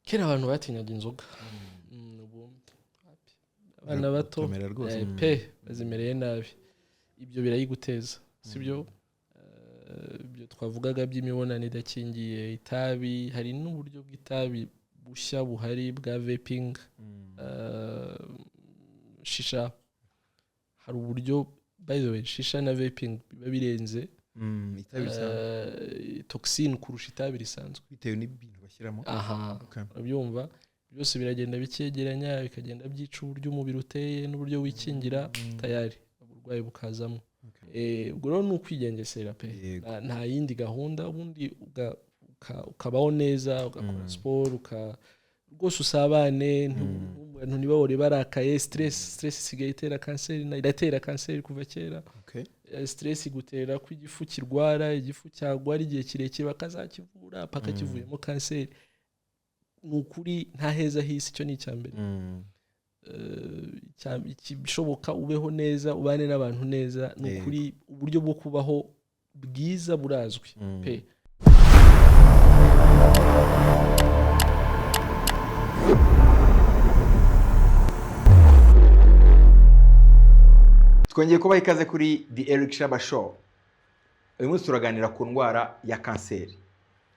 kera abantu batinyaga inzoga ubu abana bato pe bazimereye nabi ibyo birayiguteza sibyo ibyo twavugaga by'imibonano idakingiye itabi hari n'uburyo bw'itabi bushya buhari bwa vaping shisha hari uburyo by the way shisha na vaping biba birenze itabi toxine kurusha itabi risanzwe bitewe n'ibintu bashyiramo urabyumva byose biragenda bikegeranya bikagenda byica uburyo umubiri uteye n'uburyo wikingira tayari uburwayi bukazamo ubwo rero ni ukwigengesera pe nta yindi gahunda ubundi ukabaho neza ugakora siporo rwose usabane ntibahore barakaye stress isigaye itera kanseri iratera kanseri kuva kera stress igutera ko igifu kirwara igifu cyagwara igihe kirekire bakazakivura paka kivuyemo kanseri nukuri nta heza hisi cyo ni icyambere bishoboka ubeho neza ubane n'abantu neza nukuri uburyo bwo kubaho bwiza burazwi pe twongeye kubaha ikaze kuri The Eric Shaba Show. Uyu munsi turaganira ku ndwara ya kanseri.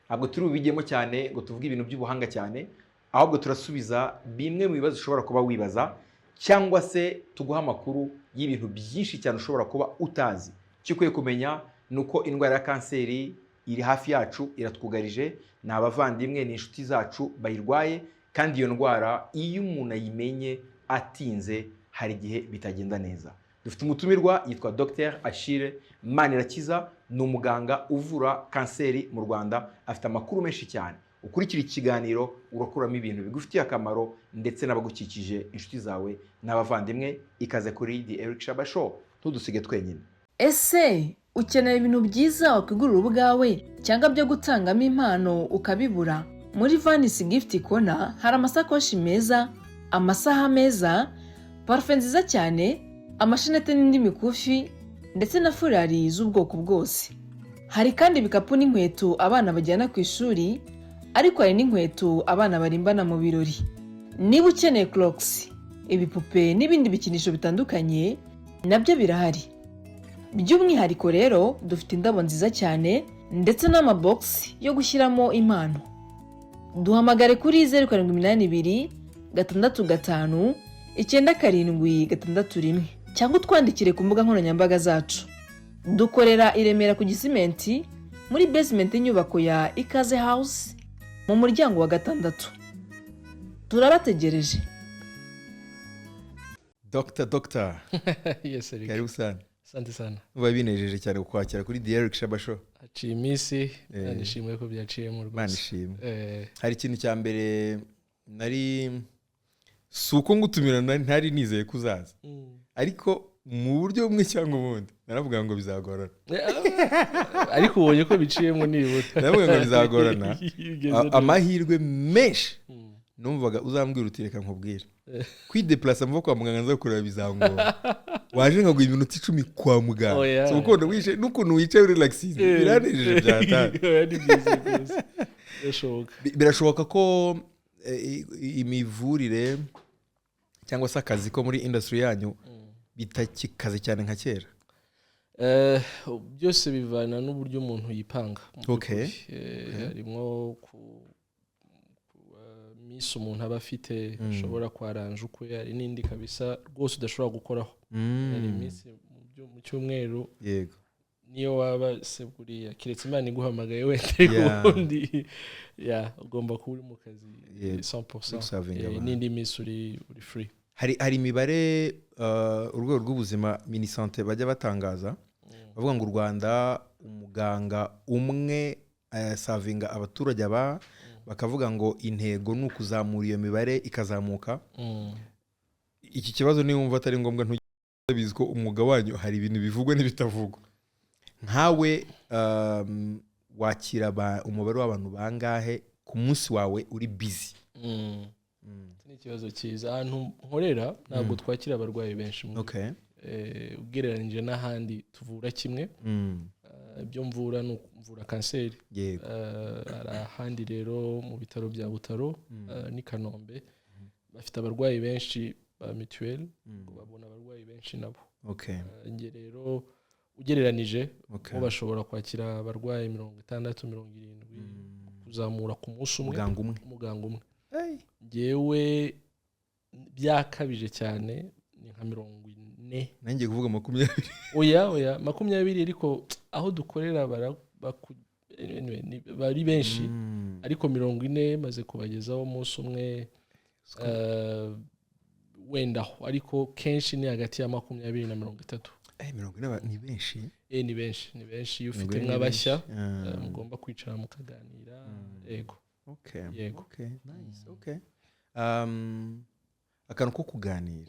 Ntabwo turi bubigemo cyane ngo tuvuge ibintu by'ubuhanga cyane, ahubwo turasubiza bimwe mu bibazo ushobora kuba wibaza cyangwa se tuguha amakuru y'ibintu byinshi cyane ushobora kuba utazi. Icyo ukwiye kumenya ni uko indwara ya kanseri iri hafi yacu, iratwugarije, ni abavandimwe, ni inshuti zacu bayirwaye, kandi iyo ndwara iyo umuntu ayimenye atinze hari igihe bitagenda neza. Dufite umutumirwa yitwa Dr Achille Manirakiza, ni umuganga uvura kanseri mu Rwanda, afite amakuru menshi cyane. Ukurikira ikiganiro urakuramo ibintu bigufitiye akamaro ndetse n'abagukikije, inshuti zawe n'abavandimwe. Ikaze kuri The Eric Shaba Show, tudusige twenyine. Ese ukeneye ibintu byiza wakwigurira ubwawe cyangwa byo gutangamo impano ukabibura? Muri Vanisi Gift Corner hari amasakoshi meza, amasaha meza, parufe nziza cyane, amashenete n'indi mikufi ndetse na furari z'ubwoko bwose. Hari kandi ibikapu n'inkweto abana bajyana ku ishuri, ariko hari n'inkweto abana barimbana mu birori. Niba ukeneye Crocs, ibipupe n'ibindi bikinisho bitandukanye nabyo birahari. By'umwihariko rero dufite indabo nziza cyane ndetse n'amabox yo gushyiramo impano. Duhamagare kuri 0782 665 97661 cyangwa utwandikire ku mbuga nkoranyambaga zacu. Dukorera i Remera ku Gisimenti muri basement y'inyubako ya Ikaze House mu muryango wa 6. Turabategereje. Dr. Yes Eric. Karibu sana. Asante sana. Uba binejeje cyane kukwakira kuri The Eric Shaba Show. Aciye iminsi nishimiye ko byaciye mu rwose. Manishimye. Hari ikintu cya mbere nari suko ngutumira ntari nizeye kuzaza. Ariko mu buryo bumwe cyangwa ubundi naravuga ngo bizagorana. Ariko ubonye ko biciyemo nibuta. Naravuga ngo bizagorana. Amahirwe menshi numvaga uzambwira uti reka nkubwire. Kwideplace mvuko kwa muganga nza kureba bizangora. Waje nkaguha iminota 10 kwa muganga. So uko wishe n'ukuntu wicaye relaxing. Biranejeje byata. Birashoboka ko imivurire cyangwa se akazi ko muri industry yanyu bitakikaze cyane nka kera. Byose bivana n'uburyo umuntu yipanga. Harimo misi umuntu aba afite ushobora kwaranja ukwe, hari n'indi kabisa rwose udashobora gukoraho. Hari misi mu cyumweru yego niyo waba se buriya kiretse Imana iguhamagaye wenda ubundi ugomba kuba uri mu kazi 100%. N'indi misi uri free. Hari imibare urwego rw'ubuzima Minisante bajya batangaza bavuga ngo u Rwanda umuganga umwe savinga abaturage bakavuga ngo intego ni ukuzamura iyo mibare ikazamuka. Iki kibazo ni wumva atari ngombwa ntubizi ko umwuga wanyu hari ibintu bivugwa n'ibitavugwa. Nkawe wakira umubare w'abantu bangahe ku munsi wawe uri busy? Ni ikibazo cyiza. Ahantu nkorera ntabwo twakira abarwayi benshi. Ugereranyije n'ahandi tuvura kimwe. ibyo mvura ni mvura kanseri hari ahandi rero mu bitaro bya Butaro ni Kanombe bafite abarwayi benshi ba mutuelle babona abarwayi benshi nabo nge rero ugereranije bo bashobora kwakira abarwayi 60-70 kuzamura ku munsi umwe muganga umwe ngewe byakabije cyane ni nka 40 nanjye kuvuga 20 oya 20 ariko aho dukorera bari benshi ariko 40 maze kubagezaho umunsi umwe wendaho ariko kenshi ni hagati ya 20 na 30 40 ni benshi ni benshi iyo ufite nk'abashya mugomba kwicara mukaganira yego nice akantu ko kuganira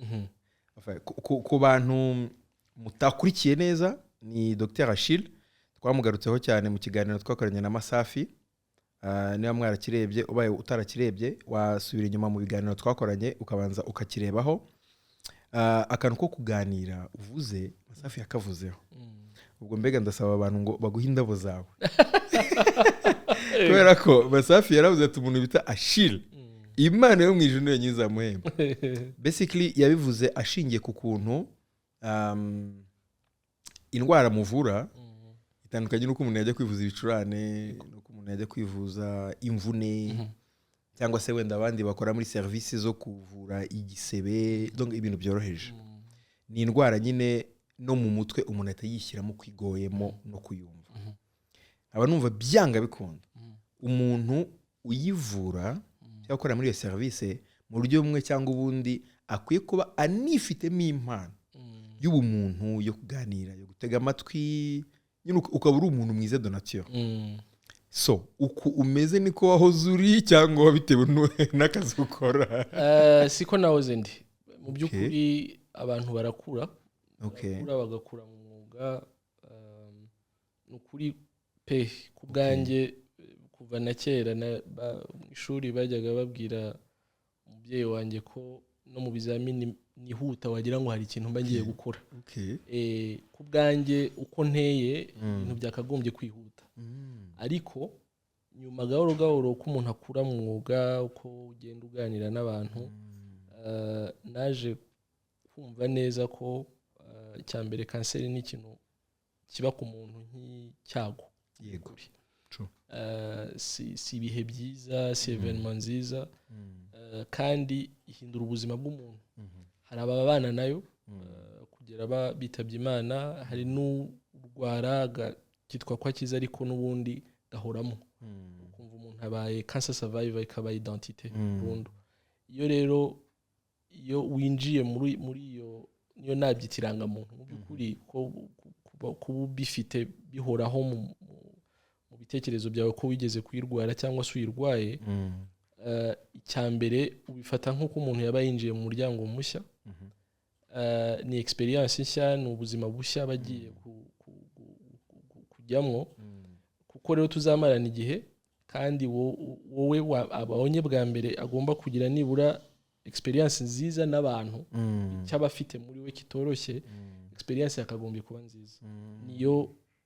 ku bantu mutakurikiye neza ni Dr Achille twamugarutseho cyane mu kiganiro twakoranye na Masafi niba mwarakirebye ubaye utarakirebye wasubira inyuma mu biganiro twakoranye ukabanza ukakirebaho akantu ko kuganira uvuze Masafi yakavuzeho ubwo mbega ndasaba abantu ngo baguhe indabo zawe kubera ko Masafi yaravuze ati umuntu bita Achille Imana yo mwijuru niyo nyiza muhemba basically yabivuze ashingiye ku kuntu indwara muvura itandukanye nuko umuntu yajya kwivuza ibicurane nuko umuntu yajya kwivuza imvune cyangwa se wenda abandi bakora muri service zo kuvura igisebe donc ibintu byoroheje ni indwara nyine no mu mutwe umuntu atayishyiramo kwigoyemo no kuyumva aba numva byanga bikunda umuntu uyivura cyakora muri iyo service mu buryo bumwe cyangwa ubundi akwiye kuba anifitemo impano y'ubumuntu yo kuganira yo gutega amatwi ukaba uri umuntu mwiza de nature so uku umeze niko wahoze uri cyangwa bitewe n'akazi ukora siko nahoze ndi mu by'ukuri abantu barakura bagakura mu mwuga n'ukuri pe ku bwanjye kuva na kera mu ishuri bajyaga babwira umubyeyi wanjye ko no mu bizamini nihuta wagira ngo hari ikintu mba ngiye gukora ku bwanjye uko nteye ibintu byakagombye kwihuta ariko nyuma gahoro gahoro uko umuntu akura mu mwuga uko ugenda uganira n'abantu naje kumva neza ko icyambere kanseri ni ikintu kiba ku muntu nk'icyago yego si ibihe byiza si evenement nziza kandi ihindura ubuzima bw'umuntu hari ababana nayo kugera bitabye Imana hari n'urwara kitwa kwa kiza ariko n'ubundi gahoramo kumva umuntu abaye cancer survivor ikaba identité burundu iyo rero iyo winjiye muri iyo niyo nabyitiranga muntu mu by'ukuri ko bifite bihoraho mu bitekerezo byawe ko wigeze kwirwara cyangwa se uyirwaye icyambere ubifata nk'uko umuntu yaba yinjiye mu muryango mushya ni experience nshya ni ubuzima bushya bagiye kujyamo kuko rero tuzamarana igihe kandi wowe abonye bwa mbere agomba kugira nibura experience nziza n'abantu cyaba afite muri we kitoroshye experience yakagombye kuba nziza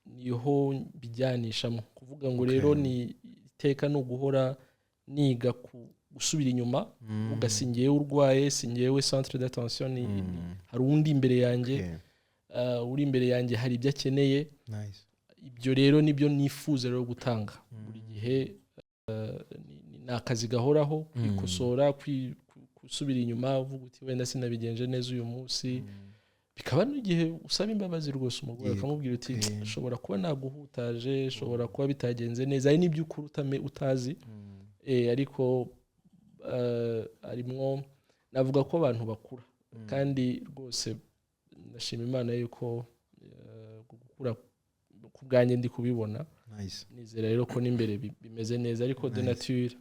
niho bijyanishamo kuvuga ngo rero ni iteka no guhora niga gusubira inyuma ugasingiye urwaye singiyewe centre d'attention hari undi imbere yanjye uri imbere yanjye hari ibyo akeneye ibyo rero nibyo nifuza rero gutanga buri gihe ni akazi gahoraho kwikosora gusubira inyuma uvuga uti wenda sinabigenje neza uyu munsi bikaba n'igihe usaba imbabazi rwose umugore akamubwira uti ashobora kuba naguhutaje ashobora kuba bitagenze neza ari n'ibyo ukuri utazi ariko arimwo navuga ko abantu bakura kandi rwose ndashima Imana yuko gukura ku bwanjye ndi kubibona nizera rero ko n'imbere bimeze neza ariko de nature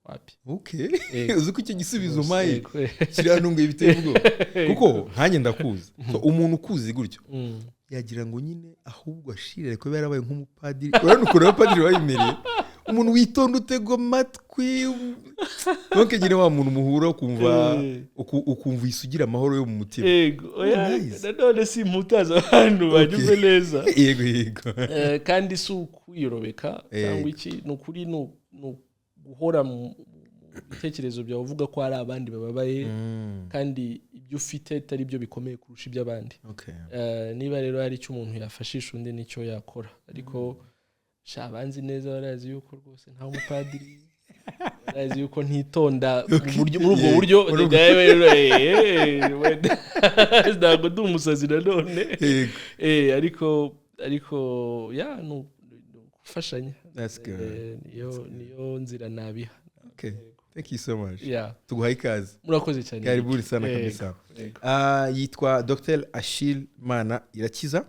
wapi uzi ko icyo gisubizo maye kirantunguye biteye ubwoba kuko nkanjye ndakuzi umuntu ukuzi gutyo yagira ngo nyine ahubwo ashire ko yarabaye nk'umupadiri urabona ukuntu abapadiri bayimereye umuntu witonda utego matwi donc nyine wa muntu muhura ukumva isugira amahoro yo mu mutima. Yego none si imputaza abantu banyuze neza. Yego kandi si ukwiyobeka cyangwa iki n'ukuri guhora mu bitekerezo byawe uvuga ko hari abandi bababaye kandi ibyo ufite atari byo bikomeye kurusha iby'abandi. Niba rero hari icyo umuntu yafashisha undi nicyo yakora, ariko shabanzi neza barazi yuko rwose nta umupadiri barazi yuko ntitonda muri ubwo buryo ntabwo ndi umusazi nanone ariko no gufashanya niyo nzira nabiha. Thank you so much. Tuguhaye ikaze. Murakoze cyane. Kariburi sana kabisa. Yitwa Dr. Achille Mana Irakiza.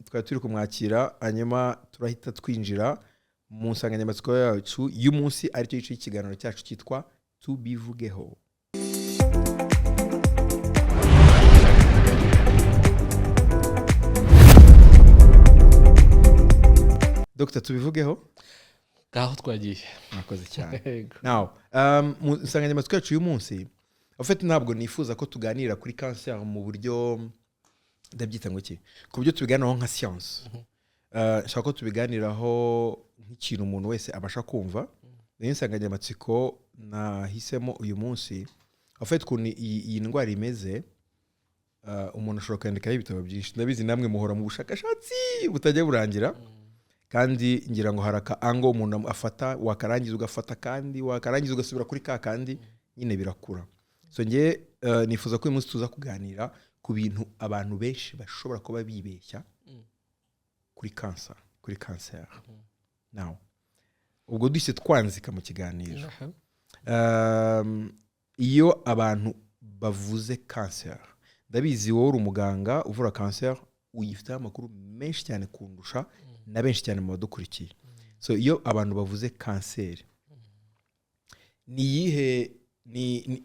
Twari turi kumwakira hanyuma turahita twinjira mu nsanganyamatsiko yacu y'umunsi aricyo gice cy'ikiganiro cyacu cyitwa Tubivugeho. Dr. Tubivugeho ngaho twagiye. Murakoze cyane. Now mu nsanganyamatsiko yacu y'umunsi afite ntabwo nifuza ko tuganira kuri cancer mu buryo ndabyita ngo iki, ku buryo tubiganiraho nka science. Nshaka ko tubiganiraho nk'ikintu umuntu wese abasha kumva. Niyo nsanganyamatsiko nahisemo uyu munsi. Afite kuntu iyi ndwara imeze, umuntu ashobora kwandikaho ibitabo byinshi. Ndabizi namwe muhora mu bushakashatsi butajya burangira, kandi ngira ngo haraka ango umuntu afata wakarangiza ugafata kandi wakarangiza ugasubira kuri ka kandi nyine birakura. So nge nifuza ko uyu munsi tuza kuganira ku bintu abantu benshi bashobora kuba bibeshya kuri cancer. Now ubwo duhise twanzika mu kiganiro. Iyo abantu bavuze cancer, ndabizi wowe uri umuganga uvura cancer, uyifite amakuru menshi cyane kundusha na benshi cyane mu badukurikiye. So iyo abantu bavuze cancer, ni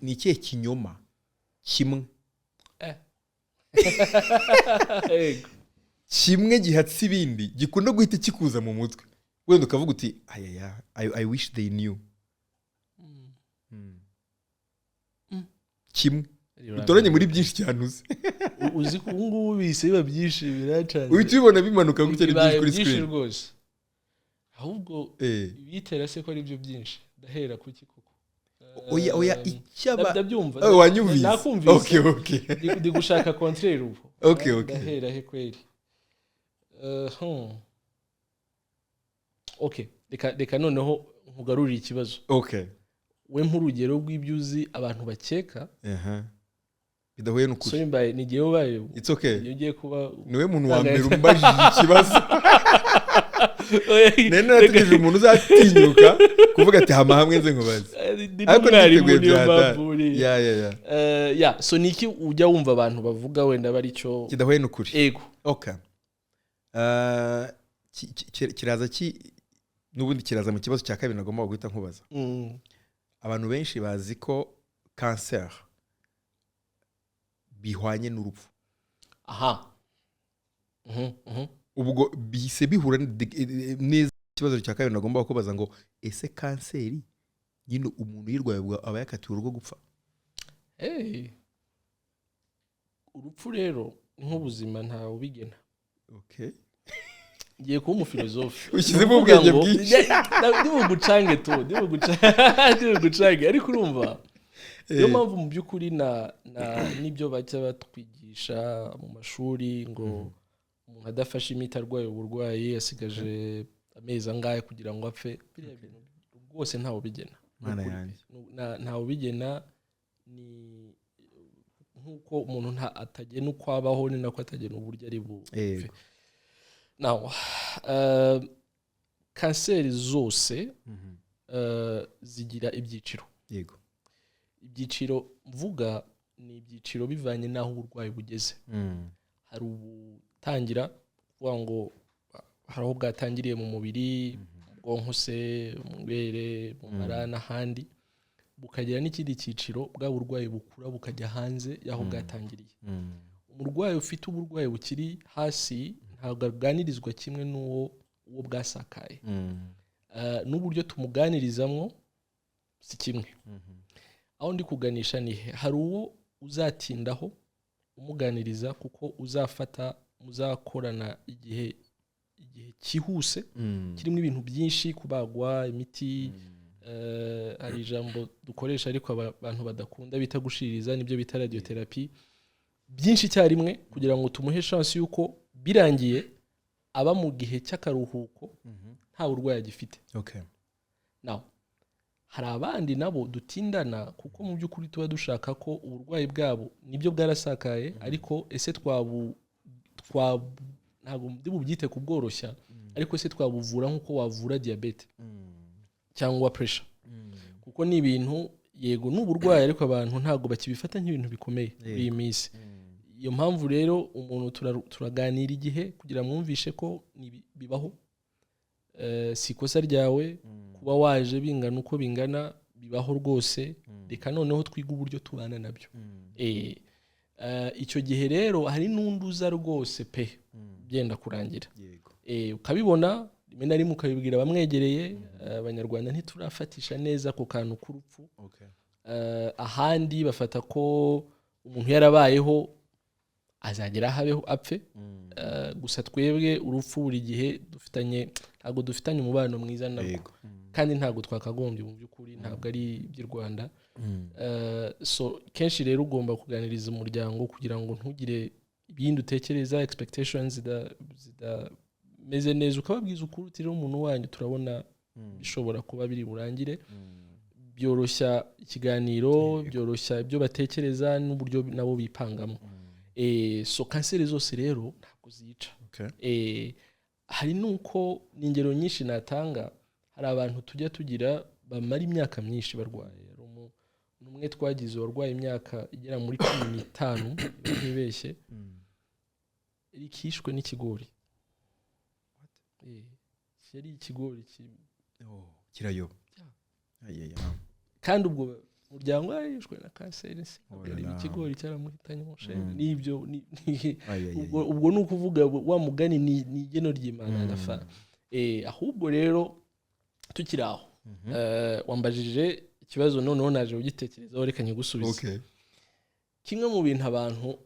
ikihe kinyoma kimwe kimwe gihatse ibindi gikunda guhita kikuza mu mutwe wenda ukavuga uti I wish they knew? Kimwe utoranye muri byinshi cyane uzi ko ngubu bise biba byinshi biracanye uhita ubibona bimanuka gutya ni byinshi kuri screen rwose. Ahubwo bitera se ko ari byo byinshi ndahera kuki koko oya icyaba ndabyumva wanyumvise nakumvise okay ndi gushaka contraire ubu okay ndahera he kweli okay reka noneho nkugarurira ikibazo. Okay, we nk'urugero rw'ibyuzi abantu bakeka bidahuye n'ukuri. So imbaye ni giye ubaye it's okay, yongeye kuba niwe muntu wa mbere umbajije ikibazo. Nene nategereje umuntu uzatinyuka kuvuga ati hama hamwe nze nkubaze. Ariko niteguye byata. So niki ujya wumva abantu bavuga wenda bari cyo kidahuye n'ukuri? Ego. Okay. Kiraza n'ubundi kiraza mu kibazo cya kabiri nagomba guhita nkubaza. Abantu benshi bazi ko cancer bihwanye n'urupfu. Ubwo bise bihura neza. Ikibazo cya kabiri nagomba kubaza ngo ese kanseri nyine umuntu yirwaye aba yakatiwe urugo gupfa? Urupfu rero nk'ubuzima ntawe ubigena. Okay. Ngiye kuba umufilozofe. Ushyizemo ubwenge bwinshi. Ndibugucange ariko urumva niyo mpamvu mu by'ukuri n'ibyo bajya batwigisha mu mashuri ngo umuntu adafashe imiti arwaye uburwayi asigaje amezi angahe kugira ngo apfe, biriya bintu rwose ntawe ubigena. Ntawe ubigena. Ni nk'uko umuntu atagena uko abaho ni nako atagena uburyo ari bupfe. Now kanseri zose zigira ibyiciro. Yego. Ibyiciro mvuga ni ibyiciro bivanye n'aho uburwayi bugeze. Hari ubutangira kuvuga ngo hari aho bwatangiriye mu mubiri, mu bwonko se, mu ibere, mu mara n'ahandi, bukagira n'ikindi cyiciro bwa burwayi bukura bukajya hanze y'aho bwatangiriye. Umurwayi ufite uburwayi bukiri hasi ntabwo aganirizwa kimwe n'uwo bwasakaye. n'uburyo tumuganirizamwo si kimwe. Aho ndi kuganisha ni hari uwo uzatindaho umuganiriza kuko uzafata muzakorana igihe kihuse kirimo ibintu byinshi, kubagwa, imiti, hari ijambo dukoresha ariko abantu badakunda bita gushiririza, nibyo bita radiotherapy, byinshi cyarimwe kugira ngo tumuhe chance yuko birangiye aba mu gihe cy'akaruhuko nta burwayi agifite. Now hari abandi nabo dutindana kuko mu by'ukuri tuba dushaka ko uburwayi bwabo nibyo bwarasakaye, ariko ese ntabwo ndi bubyite kubworoshya, ariko ese twabuvura nk'uko wavura diabete cyangwa pressure, kuko ni ibintu yego n'uburwayi ariko abantu ntabwo bakibifata nk'ibintu bikomeye muri iyi minsi. Iyo mpamvu rero umuntu turaganira igihe kugira mwumvishe ko bibaho, si ikosa ryawe kuba waje bingana uko bingana, bibaho rwose, reka noneho twiga uburyo tubana nabyo. Icyo gihe rero hari n'undi uza rwose pe byenda kurangira, ukabibona rimwe na rimwe ukabibwira abamwegereye. Abanyarwanda ntiturafatisha neza ku kantu k'urupfu. Ahandi bafata ko umuntu yarabayeho azagera ahabeho apfe, gusa twebwe urupfu buri gihe ntabwo dufitanye umubano mwiza nabwo, kandi ntabwo twakagombye mu by'ukuri, ntabwo ari iby'u Rwanda. So kenshi rero ugomba kuganiriza umuryango kugira ngo ntugire ibindi utekereza, expectations zidameze neza, ukababwiza ukuri uti rero umuntu wanyu turabona bishobora kuba biri burangire. Byoroshya ikiganiro, byoroshya ibyo batekereza n'uburyo nabo bipangamo. So kanseri zose rero ntabwo zica. Hari nuko n'ingero nyinshi natanga, hari abantu tujya tugira bamara imyaka myinshi barwaye. Umwe twagize warwaye imyaka igera muri 15 ntibeshye, rikishwe n'ikigori. Yari ikigori kirayo. Kandi ubwo umuryango yarishwe na kanseri, ikigori cyaramuhitanye umushere. Nibyo ubwo ni ukuvuga wa mugani ni igeno ry'Imana nafa. Ahubwo rero tukiri aho, wambajije ikibazo noneho naje ugitekerezaho, reka nyigusubize. Kimwe mu bintu abantu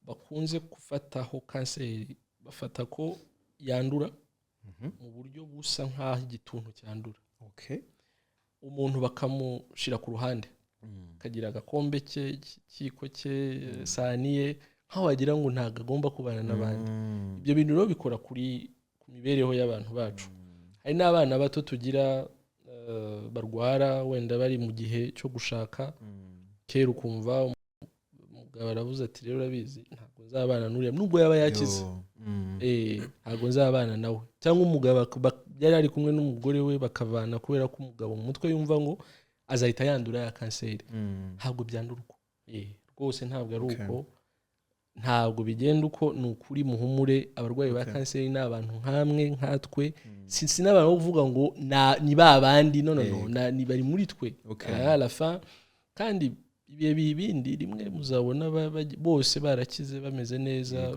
bakunze gufataho kanseri, bafata ko yandura mu buryo busa nk'aho igituntu cyandura. Umuntu bakamushira ku ruhande, kagira agakombe cye, ikiko cye, saniye, nkaho wagira ngo ntago agomba kubana n'abandi. Ibyo bintu rero bikora ku mibereho y'abantu bacu. Hari n'abana bato tugira barwara wenda bari mu gihe cyo gushaka, kera ukumva umugabo aravuze ati rero urabizi ntabwo nzabana n'uriya nubwo yaba yakize, ntabwo nzabana nawe. Cyangwa umugabo yari ari kumwe n'umugore we bakavana kubera ko umugabo mu mutwe yumva ngo azahita yandura ya kanseri. Ntabwo byandura uko, rwose ntabwo ari uko, ntabwo bigenda uko. Ni ukuri muhumure, abarwayi ba kanseri ni abantu nkamwe nkatwe, si n'abantu kuvuga ngo ni babandi, no ni bari muri twe alafa. Kandi ibihe bibindi rimwe muzabona bose barakize bameze neza,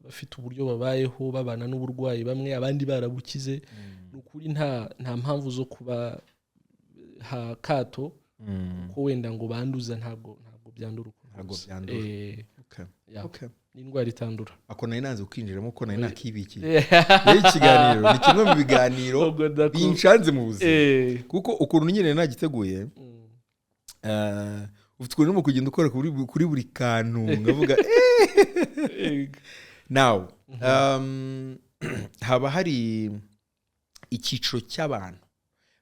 bafite uburyo babayeho babana n'uburwayi, bamwe abandi barabukize. Ni ukuri nta mpamvu zo kuba kato ko wenda ngo banduza, ntabwo byandura uko. Ni indwara itandura. Ako nari nanze ukinjiramo ko nari nakibikiye. Ikiganiro ni kimwe mu biganiro binshanze mu buzima, kuko ukuntu nyine nagiteguye, ufite ukuntu urimo kugenda ukora kuri buri kantu ngavuga now haba hari icyiciro cy'abantu.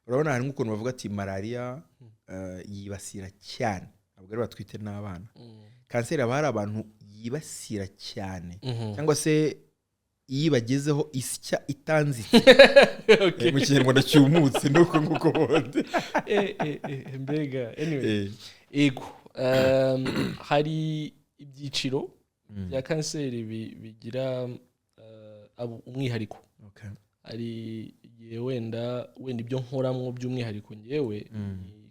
Urabona hari nk'ukuntu bavuga ati malaria yibasira cyane, ntabwo ari batwite n'abana. Kanseri haba hari abantu yibasira cyane, cyangwa se iyo bagezeho isya itanzitse mu kinyarwanda cyumutse nuko nguko bonde. Mbega anyway, ego hari ibyiciro bya kanseri bigira umwihariko. Hari igihe wenda ibyo nkoramwo by'umwihariko ngewe,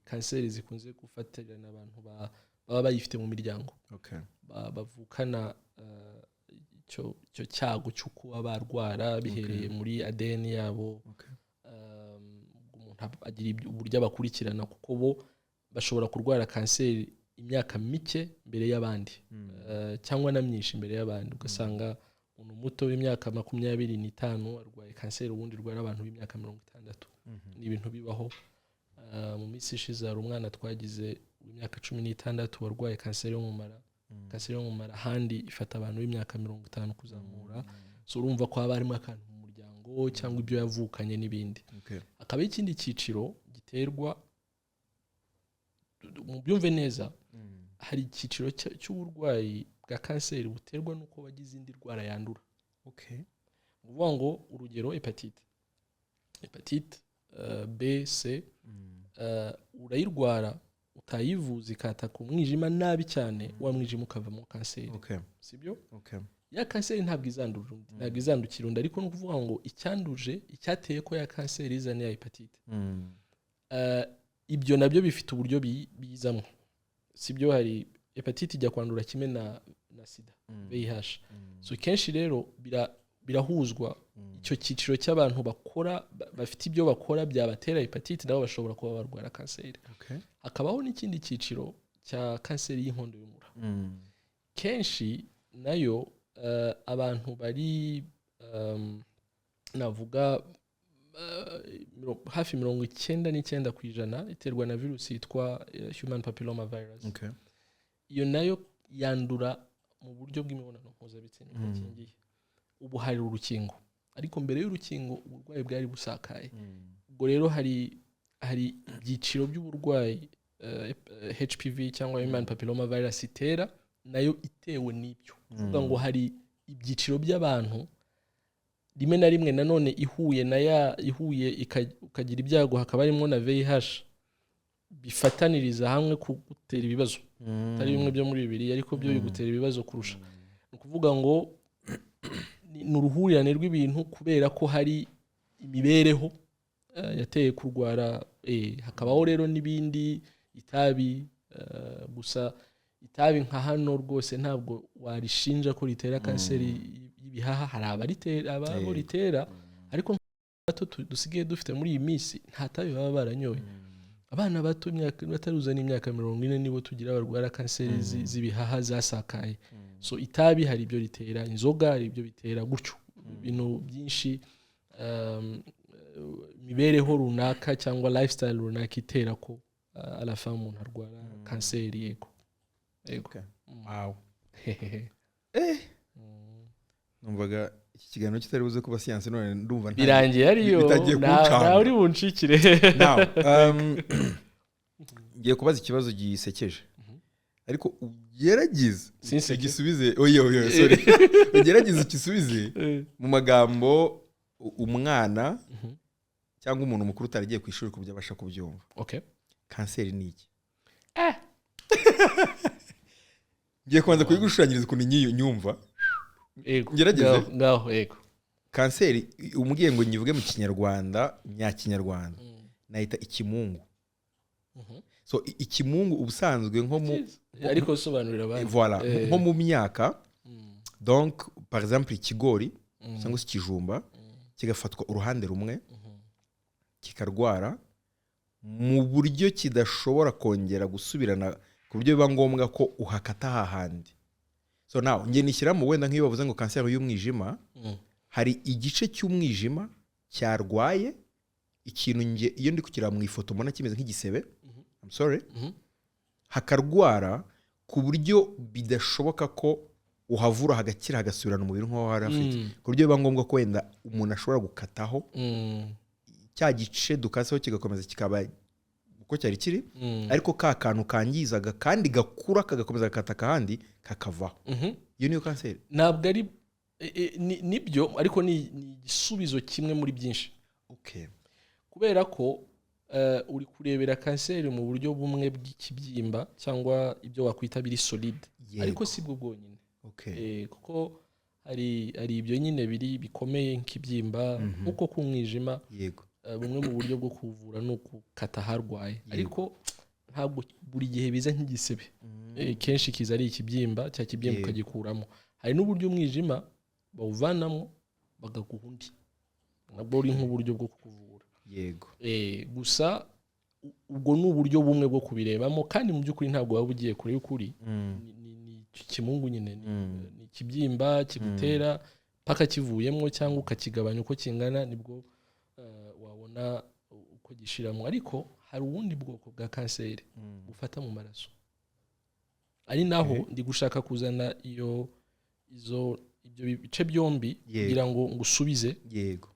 kanseri zikunze gufatirana abantu baba bayifite mu miryango, bavukana icyo cyago cyo kuba barwara bihereye muri ADN yabo. agira uburyo abakurikirana kuko bo bashobora kurwara kanseri imyaka mike mbere y'abandi cyangwa na myinshi mbere y'abandi ugasanga umuntu muto w'imyaka 25 arwaye kanseri ubundi rwara abantu b'imyaka 60 ni ibintu bibaho mu minsi ishize hari umwana twagize w'imyaka 16 warwaye kanseri yo mu mara kanseri yo mu mara handi ifata abantu b'imyaka 50 kuzamura so urumva ko haba harimo akantu mu muryango cyangwa ibyo yavukanye n'ibindi akaba ikindi cyiciro giterwa mu byumve neza hari icyiciro cy'uburwayi bwa kanseri buterwa nuko bagize indi ndwara yandura uvuga ngo urugero hepatite B C urayirwara utayivuza ikataka umwijima nabi cyane wa mwijima ukavamo kanseri sibyo ya kanseri ntabwo izandukira undi ariko no kuvuga ngo icyanduje icyateye ko ya kanseri izana ya hepatite ibyo nabyo bifite uburyo bizamo sibyo hari hepatite ijya kwandura kimwe na sida VIH so kenshi rero birahuzwa icyo cyiciro cy'abantu bakora bafite ibyo bakora byabatera hepatite nabo bashobora kuba barwara kanseri hakabaho n'ikindi cyiciro cya kanseri y'inkondo y'umura kenshi nayo abantu bari navuga hafi 99% iterwa na virusi yitwa human papilloma virus iyo nayo yandura mu buryo bw'imibonano mpuzabitsina ikingiye ubu hari urukingo ariko mbere y'urukingo uburwayi bwari busakaye ubwo rero hari ibyiciro by'uburwayi HPV cyangwa human papilloma virus itera nayo itewe n'ibyo kuvuga ngo hari ibyiciro by'abantu rimwe na rimwe nanone ihuye ikagira ibyago hakaba harimo na VIH bifataniriza hamwe kugutera ibibazo atari bimwe byo muri bibiri ariko byo bigutera ibibazo kurusha ni ukuvuga ngo ni uruhurirane rw'ibintu kubera ko hari imibereho yateye kurwara hakabaho rero n'ibindi itabi gusa itabi nka hano rwose ntabwo warishinja ko ritera kanseri y'ibihaha hari abo ritera ariko bato dusigaye dufite muri iyi minsi nta tabi baba baranyoye abana bato bataruza n'imyaka 40 nibo tugira barwara kanseri z'ibihaha zasakaye so itabi hari ibyo ritera inzoga hari ibyo bitera gutyo ibintu byinshi mibereho runaka cyangwa lifestyle runaka itera ko alafa umuntu arwara kanseri yego wow numvaga iki kiganiro kitari buze kuba science none ndumva birangiye ariyo na uri bunshikire ngiye kubaza ikibazo gisekeje ariko ugerageze igisubize oyo sorry ugerageze ikisubize mu magambo umwana cyangwa umuntu mukuru utaragiye ku ishuri kubyo abasha kubyumva kanseri ni iki ngiye kwanza kuyigushushanyiriza ukuntu nyumva ngerageze ngaho yego kanseri umubwiye ngo nyivuge mu kinyarwanda nyakinyarwanda nahita ikimungu so ikimungu ubusanzwe nko mu ariko sobanurira abandi voilà nko mu myaka donc par exemple ikigori cyangwa se ikijumba kigafatwa uruhande rumwe kikarwara mu buryo kidashobora kongera gusubirana ku buryo biba ngombwa ko uhakata hahandi so now nge nishyiramo wenda nk'iyo bavuze ngo kanseri y'umwijima hari igice cy'umwijima cyarwaye ikintu nge iyo ndi kukira mu ifoto mbona kimeze nk'igisebe I'm sorry hakarwara ku buryo bidashoboka ko uhavura hagakira hagasubirana umubiri nk'aho hari afite ku buryo biba ngombwa ko wenda umuntu ashobora gukataho cya gice dukaseho kigakomeza kikaba uko cyari kiri ariko ka kantu kangizaga kandi gakura kagakomeza gakataka handi kakavaho iyo niyo kanseri ntabwo ari nibyo ariko ni igisubizo kimwe muri byinshi kubera ko uri kurebera kanseri mu buryo bumwe bw'ikibyimba cyangwa ibyo wakwita biri solide ariko si bwo bwonyine kuko hari ibyo nyine biri bikomeye nk'ibyimba nkuko ku mwijima bumwe mu buryo bwo kuvura no gukata harwaye ariko ntabwo buri gihe biza nk'igisebe kenshi kiza ari ikibyimba cya kibyimba ukagikuramo hari n'uburyo umwijima bawuvanamo bagaguha undi nabwo uri nk'uburyo bwo kuvura yego gusa ubwo ni uburyo bumwe bwo kubirebamo kandi mu by'ukuri ntabwo waba ugiye kure y'ukuri ni ikimungu nyine ni ikibyimba kigutera paka kivuyemo cyangwa ukakigabanya uko kingana nibwo wabona uko gishiramo ariko hari ubundi bwoko bwa kanseri bufata mu maraso ari naho ndi gushaka kuzana ibyo bice byombi kugira ngo ngusubize yego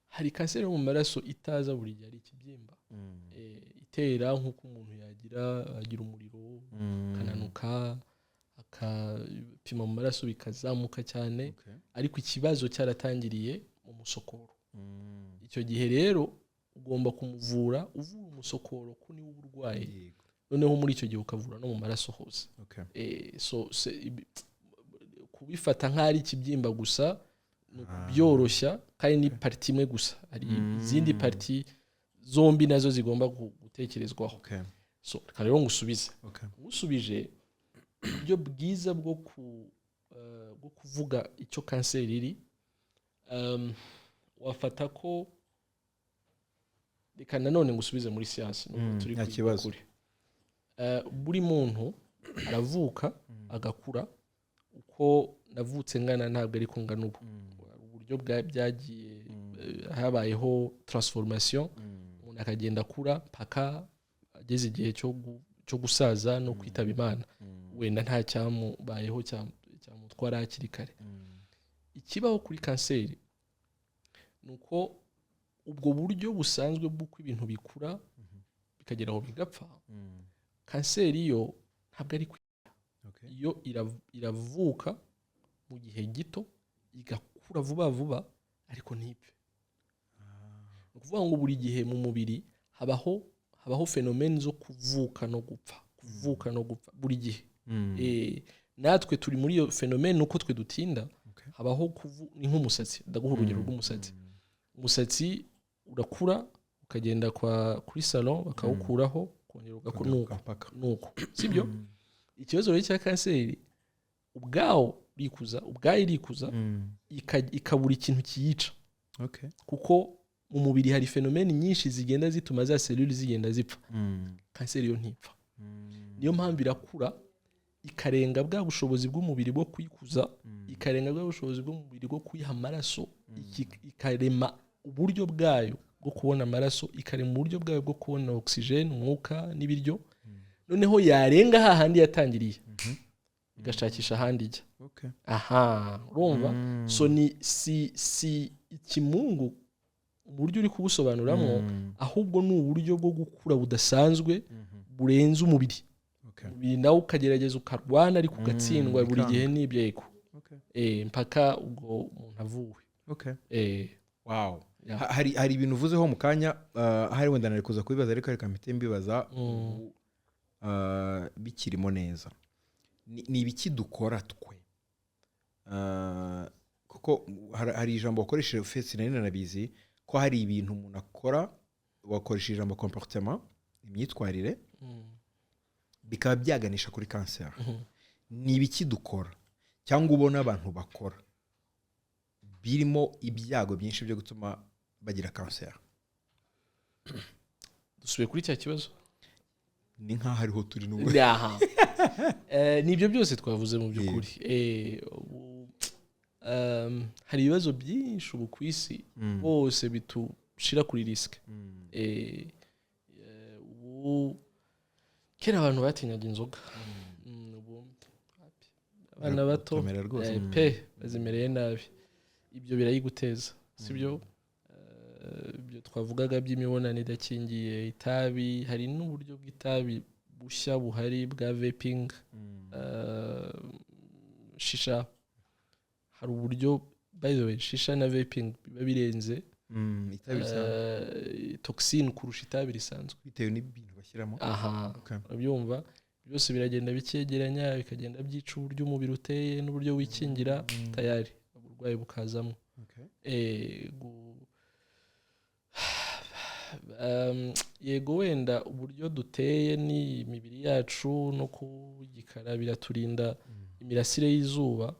hari kanseri yo mu maraso itaza buri gihe ari ikibyimba itera nk'uko umuntu agira umuriro akananuka akapima mu maraso bikazamuka cyane ariko ikibazo cyaratangiriye mu musokoro icyo gihe rero ugomba kumuvura uvura umusokoro ko niwo uburwaye noneho muri icyo gihe ukavura no mu maraso hose kubifata nk'ari ikibyimba gusa byoroshya kandi ni parti imwe gusa hari izindi parti zombi nazo zigomba gutekerezwaho kandi rero ngusubize usubije uburyo bwiza bwo kuvuga icyo kanseri iri wafata ko reka nanone ngusubize muri siyansi turi kuri buri muntu aravuka agakura uko navutse ngana ntabwo ari kungana uburyo byagiye habayeho transformation umuntu akagenda akura paka ageze igihe cyo gusaza no kwitaba Imana wenda nta cyamubayeho cyamutwara hakiri kare ikibaho kuri kanseri nuko ubwo buryo busanzwe bw'uko ibintu bikura bikagera aho bigapfa kanseri yo ntabwo ari iyo iravuka mu gihe gito igakura vuba vuba ariko ntipfe ni ukuvuga ngo buri gihe mu mubiri habaho fenomene zo kuvuka no gupfa buri gihe natwe turi muri iyo fenomene uko twe dutinda habaho ni nk'umusatsi ndaguha urugero rw'umusatsi umusatsi urakura ukagenda kuri salon bakawukuraho kongera ugakora nuko sibyo ikibazo rero cya kanseri ubwayo irikuza ikabura ikintu kiyica kuko mu mubiri hari fenomene nyinshi zigenda zituma za selule zigenda zipfa kanseri yo ntipfa niyo mpamvu irakura ikarenga bwa bushobozi bw'umubiri bwo kuyikuza ikarenga bwa bushobozi bw'umubiri bwo kuyiha amaraso ikarema uburyo bwayo bwo kubona amaraso ikarema uburyo bwayo bwo kubona oxygen umwuka n'ibiryo noneho yarenga hahandi yatangiriye igashakisha ahandi ijya urumva so si ikimungu uburyo uri kubusobanuramo ahubwo ni uburyo bwo gukura budasanzwe burenze umubiri nawe ukagerageza ukarwana ariko ugatsindwa buri gihe n'ibyeko mpaka ubwo umuntu avuwe hari ibintu uvuzeho mu kanya hari wenda nari kuza kubibaza ariko reka mpite mbibaza bikirimo neza ni ibiki dukora twe kuko hari ijambo wakoresheje fesi nari nanabizi ko hari ibintu umuntu akora wakoresheje ijambo comportement imyitwarire bikaba byaganisha kuri kanseri ni ibiki dukora cyangwa ubona abantu bakora birimo ibyago byinshi byo gutuma bagira kanseri dusubiye kuri cya kibazo ni nk'aho ariho turi n'ubu nibyo byose twavuze mu by'ukuri hari ibibazo byinshi ubu ku isi bose bitushira kuri risike ubu kera abantu batinyaga inzoga abana bato bazimereye nabi ibyo birayiguteza sibyo ibyo twavugaga by'imibonano idakingiye itabi hari n'uburyo bw'itabi bushya buhari bwa vaping shisha hari uburyo by the way shisha na vaping biba birenze toxine kurusha itabi risanzwe bitewe n'ibintu bashyiramo urabyumva byose biragenda bikegeranya bikagenda byica uburyo umubiri uteye n'uburyo wikingira tayari uburwayi bukazamo yego wenda uburyo duteye ni imibiri yacu no kugikara biraturinda imirasire y'izuba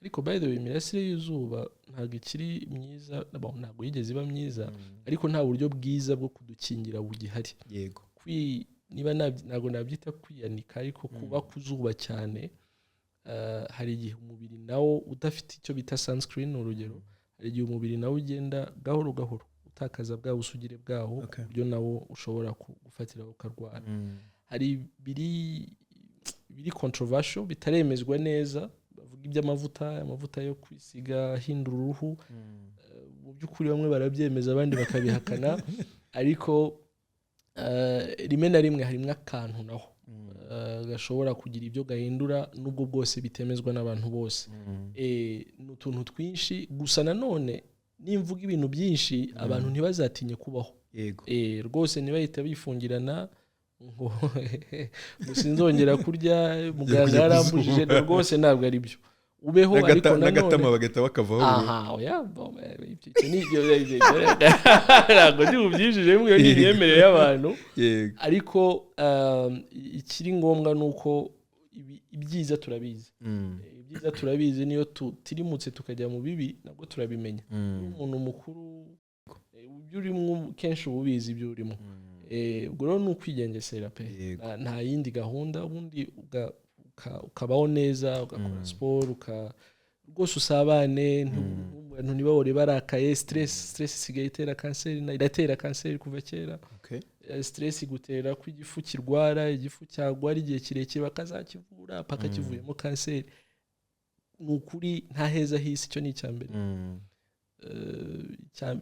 ariko by the way imirasire y'izuba ntabwo ikiri myiza ntabwo yigeze iba myiza ariko nta buryo bwiza bwo kudukingira bugihari yego niba ntabwo nabyita kwiyanika ariko kuba ku zuba cyane hari igihe umubiri nawo udafite icyo bita sunscreen urugero hari igihe umubiri nawo ugenda gahoro gahoro utakaza bwa busugire bwawo buryo nawo ushobora gufatira ukarwara hari biri controversial bitaremezwa neza bavuga iby'amavuta yo kwisiga hindura uruhu mu by'ukuri bamwe barabyemeza abandi bakabihakana ariko rimwe na rimwe harimo akantu naho gashobora kugira ibyo gahindura nubwo bwose bitemezwa n'abantu bose ni utuntu twinshi gusa nanone nimvuga ibintu byinshi abantu ntibazatinye kubaho rwose ntibahita bifungirana ngo sinzongera kurya muganga yarambujije rwose ntabwo ari byo ubeho ariko nanone n'agatama bagahita bakavaho ntabwo ndi bubyijije mwe ni imyemerere y'abantu ariko ikiri ngombwa ni uko ibyiza turabizi niyo turimutse tukajya mu bibi nabwo turabimenya umuntu mukuru ibyo urimo kenshi uba ubizi ibyo urimo ubwo rero ni ukwigengesera pe nta yindi gahunda ubundi ukabaho neza ugakora siporo rwose usabane abantu ntibahore barakaye stress isigaye iratera kanseri kuva kera stress igutera ko igifu kirwara igifu cyagwara igihe kirekire bakazakivura paka kivuyemo kanseri ni ukuri nta heza hisi icyo ni icyambere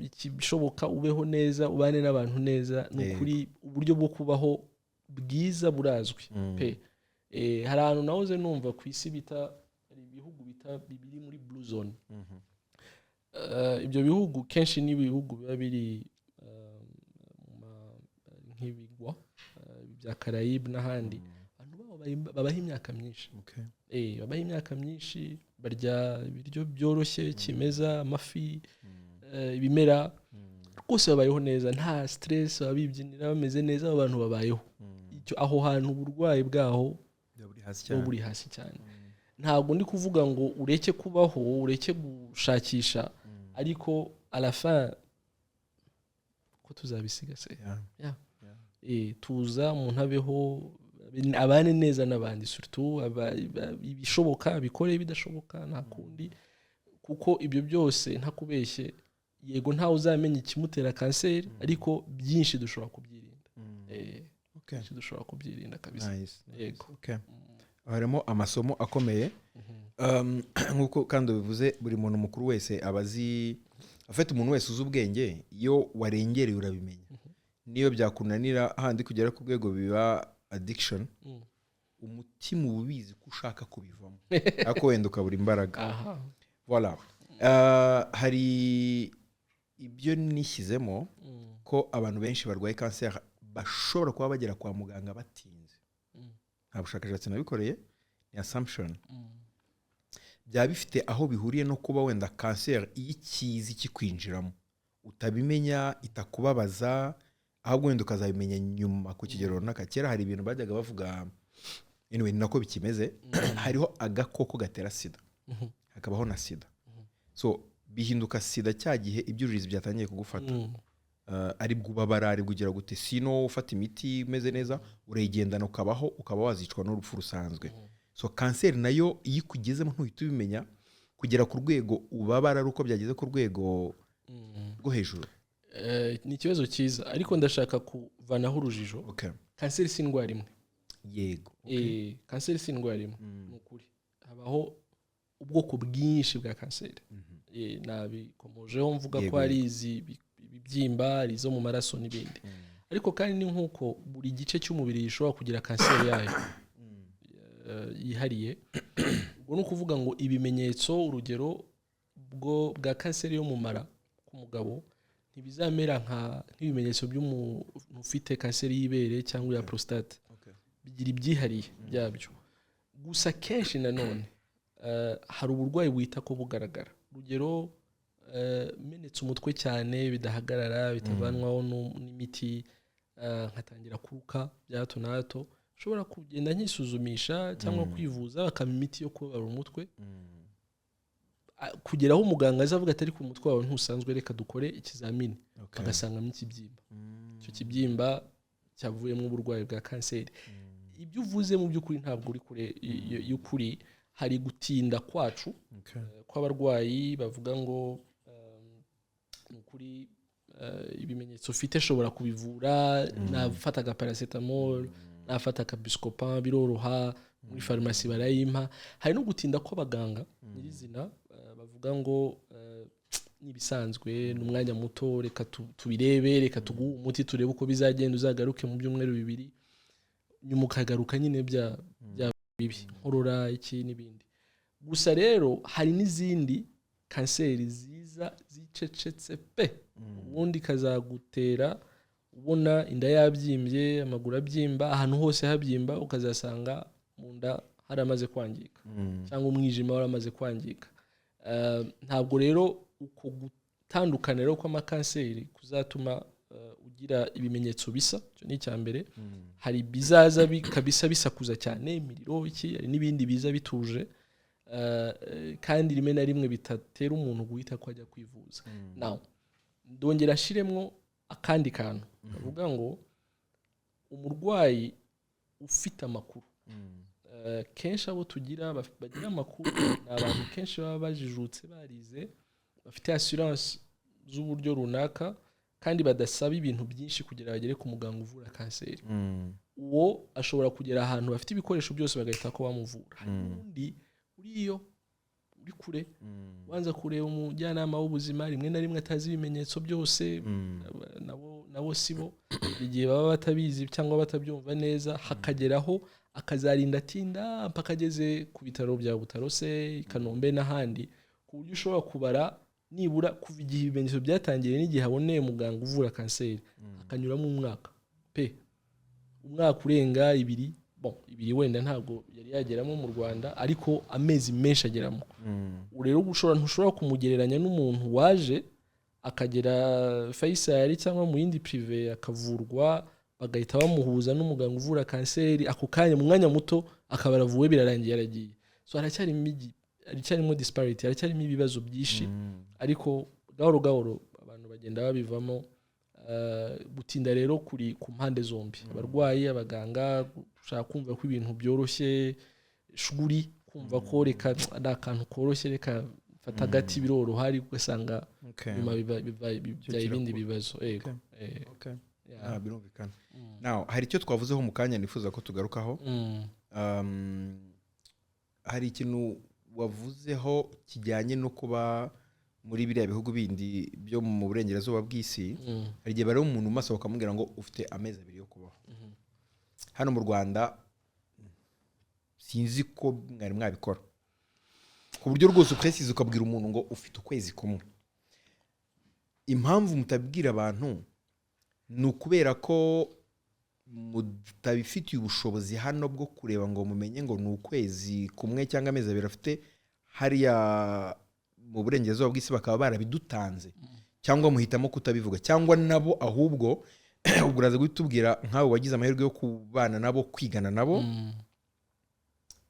ikishoboka ubeho neza ubane n'abantu neza ni ukuri uburyo bwo kubaho bwiza burazwi pe hari ahantu nahoze numva ku isi bita hari ibihugu bita bibiri muri blue zone ibyo bihugu kenshi ni ibihugu biba biri nk'ibigwa bya Caraïbes n'ahandi abantu babaho imyaka myinshi babaho imyaka myinshi barya ibiryo byoroshye kimeza amafi ibimera rwose babayeho neza nta stress babibyinira bameze neza abantu babayeho aho hantu uburwayi bwaho buri hasi cyane ntabwo ndi kuvuga ngo ureke kubaho ureke gushakisha ariko à la fin ko tuzabisiga se tuza umuntu abeho abane neza n'abandi surtout ibishoboka bikore bidashoboka nta kundi kuko ibyo byose ntakubeshye yego ntawe uzamenya ikimutera kanseri ariko byinshi dushobora kubyirinda byinshi dushobora kubyirinda kabisa yego harimo amasomo akomeye nk'uko kandi bivuze buri muntu mukuru wese abazi afite umuntu wese uzi ubwenge iyo warengereye urabimenya niyo byakunanira handi kugera ku rwego biba addiction umutima ubizi ko ushaka kubivamo ariko wenda ukabura imbaraga voilà hari ibyo nishyizemo ko abantu benshi barwaye kanseri bashobora kuba bagera kwa muganga batinze nta bushakashatsi nabikoreye ni assumption byaba bifite aho bihuriye no kuba wenda kanseri iyo ikizi kikwinjiramo utabimenya itakubabaza ahubwo wenda ukazabimenya nyuma ku kigero runaka kera hari ibintu bajyaga bavuga anyway ni nako bikimeze hariho agakoko gatera sida hakabaho na sida so bihinduka sida cya gihe ibyuririzi byatangiye kugufata ari bwubabara ari bwugira gute sino ufata imiti imeze neza uregendana ukabaho ukaba wazicwa n'urupfu rusanzwe so kanseri nayo iyo ikugezemo ntuhita ubimenya kugera ku rwego ubabara ari uko byageze ku rwego rwo hejuru ni ikibazo cyiza ariko ndashaka kuvanaho urujijo kanseri si indwara imwe yego kanseri si indwara imwe ni ukuri habaho ubwoko bwinshi bwa kanseri nabikomojeho mvuga ko hari izi ibibyimba hari izo mu maraso n'ibindi ariko kandi ni nk'uko buri gice cy'umubiri gishobora kugira kanseri yayo yihariye ubwo ni ukuvuga ngo ibimenyetso urugero bwa kanseri yo mu mara ku mugabo ntibizamera nk'ibimenyetso by'umuntu ufite kanseri y'ibere cyangwa ya prostate bigira ibyihariye byabyo gusa kenshi nanone hari uburwayi wita ko bugaragara urugero menetse umutwe cyane bidahagarara bitavanwaho n'imiti nkatangira kuruka bya hato na hato ushobora kugenda nkisuzumisha cyangwa kwivuza bakama imiti yo kubabara umutwe kugeraho umuganga azavuga ati ariko umutwe wawe ntusanzwe reka dukore ikizamini bagasangamo ikibyimba icyo kibyimba cyavuyemo uburwayi bwa kanseri ibyo uvuze mu by'ukuri ntabwo uri kure y'ukuri hari gutinda kwacu kw'abarwayi bavuga ngo ukuri ibimenyetso ufite shobora kubivura nafata ka paracetamol nafata ka Buscopan biroroha muri farumasi barayimpa hari no gutinda kw'abaganga nyirizina bavuga ngo nibisanzwe n'umwanya muto reka tubirebe reka tuguhe umuti turebe uko bizagenda uzagaruke mu byumweru 2 nyuma ukagaruka nyine bya bibi nkorora iki n'ibindi gusa rero hari n'izindi kanseri ziza zicecetse pe ubundi kazagutera ubona inda yabyimbye amaguru abyimba ahantu hose habyimba ukazasanga mu nda haramaze kwangika cyangwa umwijima waramaze kwangika ntabwo rero uko gutandukana rero kw'amakanseri kuzatuma ugira ibimenyetso bisa cyo ni cyambere hari bizaza bikabisa bisakuza cyane imiriro iki hari nibindi biza bituje kandi rimwe na rimwe bitatera umuntu guhita kwajya kwivuza now ndongera shiremwo akandi kantu bavuga ngo umurwayi ufite amakuru kenshi abo tugira bagira amakuru n'abantu kenshi baba bajijutse barize bafite assurance z'uburyo runaka kandi badasaba ibintu byinshi kugira bagere ku muganga uvura kanseri uwo ashobora kugera ahantu bafite ibikoresho byose bagahita ko bamuvura undi uriyo uri kure wanza kureba umujyanama w'ubuzima rimwe na rimwe atazi ibimenyetso byose nabo sibo igihe baba batabizi cyangwa batabyumva neza hakageraho akazarinda atinda mpaka ageze ku bitaro bya Butarose Kanombe n'ahandi ku buryo ushobora kubara nibura kuva igihe ibimenyetso byatangiye n'igihe aboneye muganga uvura kanseri akanyuramo umwaka urenga 2 wenda ntabwo yari yageramo mu Rwanda ariko amezi menshi ageramo rero ntushobora kumugereranya n'umuntu waje akagera Faisal cyangwa mu yindi privé akavurwa bagahita bamuhuza n'umuganga uvura kanseri ako kanya mu mwanya muto akabaravuwe birarangiye yaragiye so haracyarimo disparity haracyarimo ibibazo byinshi ariko gahoro gahoro abantu bagenda babivamo gutinda rero kuri ku mpande zombi abarwayi abaganga ushaka kumva ko ibintu byoroshye shuguri kumva ko reka akantu koroshye reka fata gati biroroha ari ugasanga nyuma biba ibindi bibazo yego birumvikana now hari icyo twavuzeho mu kanya nifuza ko tugarukaho hari ikintu wavuzeho kijyanye no kuba muri biriya bihugu bindi byo mu burengerazuba bw'isi hari igihe bari umuntu maso bakamubwira ngo ufite amezi 2 yo kubaho hano mu Rwanda sinzi ko mwari mwabikora ku buryo rwose upresize ukabwira umuntu ngo ufite ukwezi kumwe impamvu mutabwira abantu ni ukubera ko mutabifitiye ubushobozi hano bwo kureba ngo mumenye ngo ni ukwezi kumwe cyangwa amezi 2 afite hariya mu burengerazuba bw'isi bakaba barabidutanze cyangwa muhitamo kutabivuga cyangwa nabo ahubwo uraza guhitubwira nkawe wagize amahirwe yo kubana nabo kwigana nabo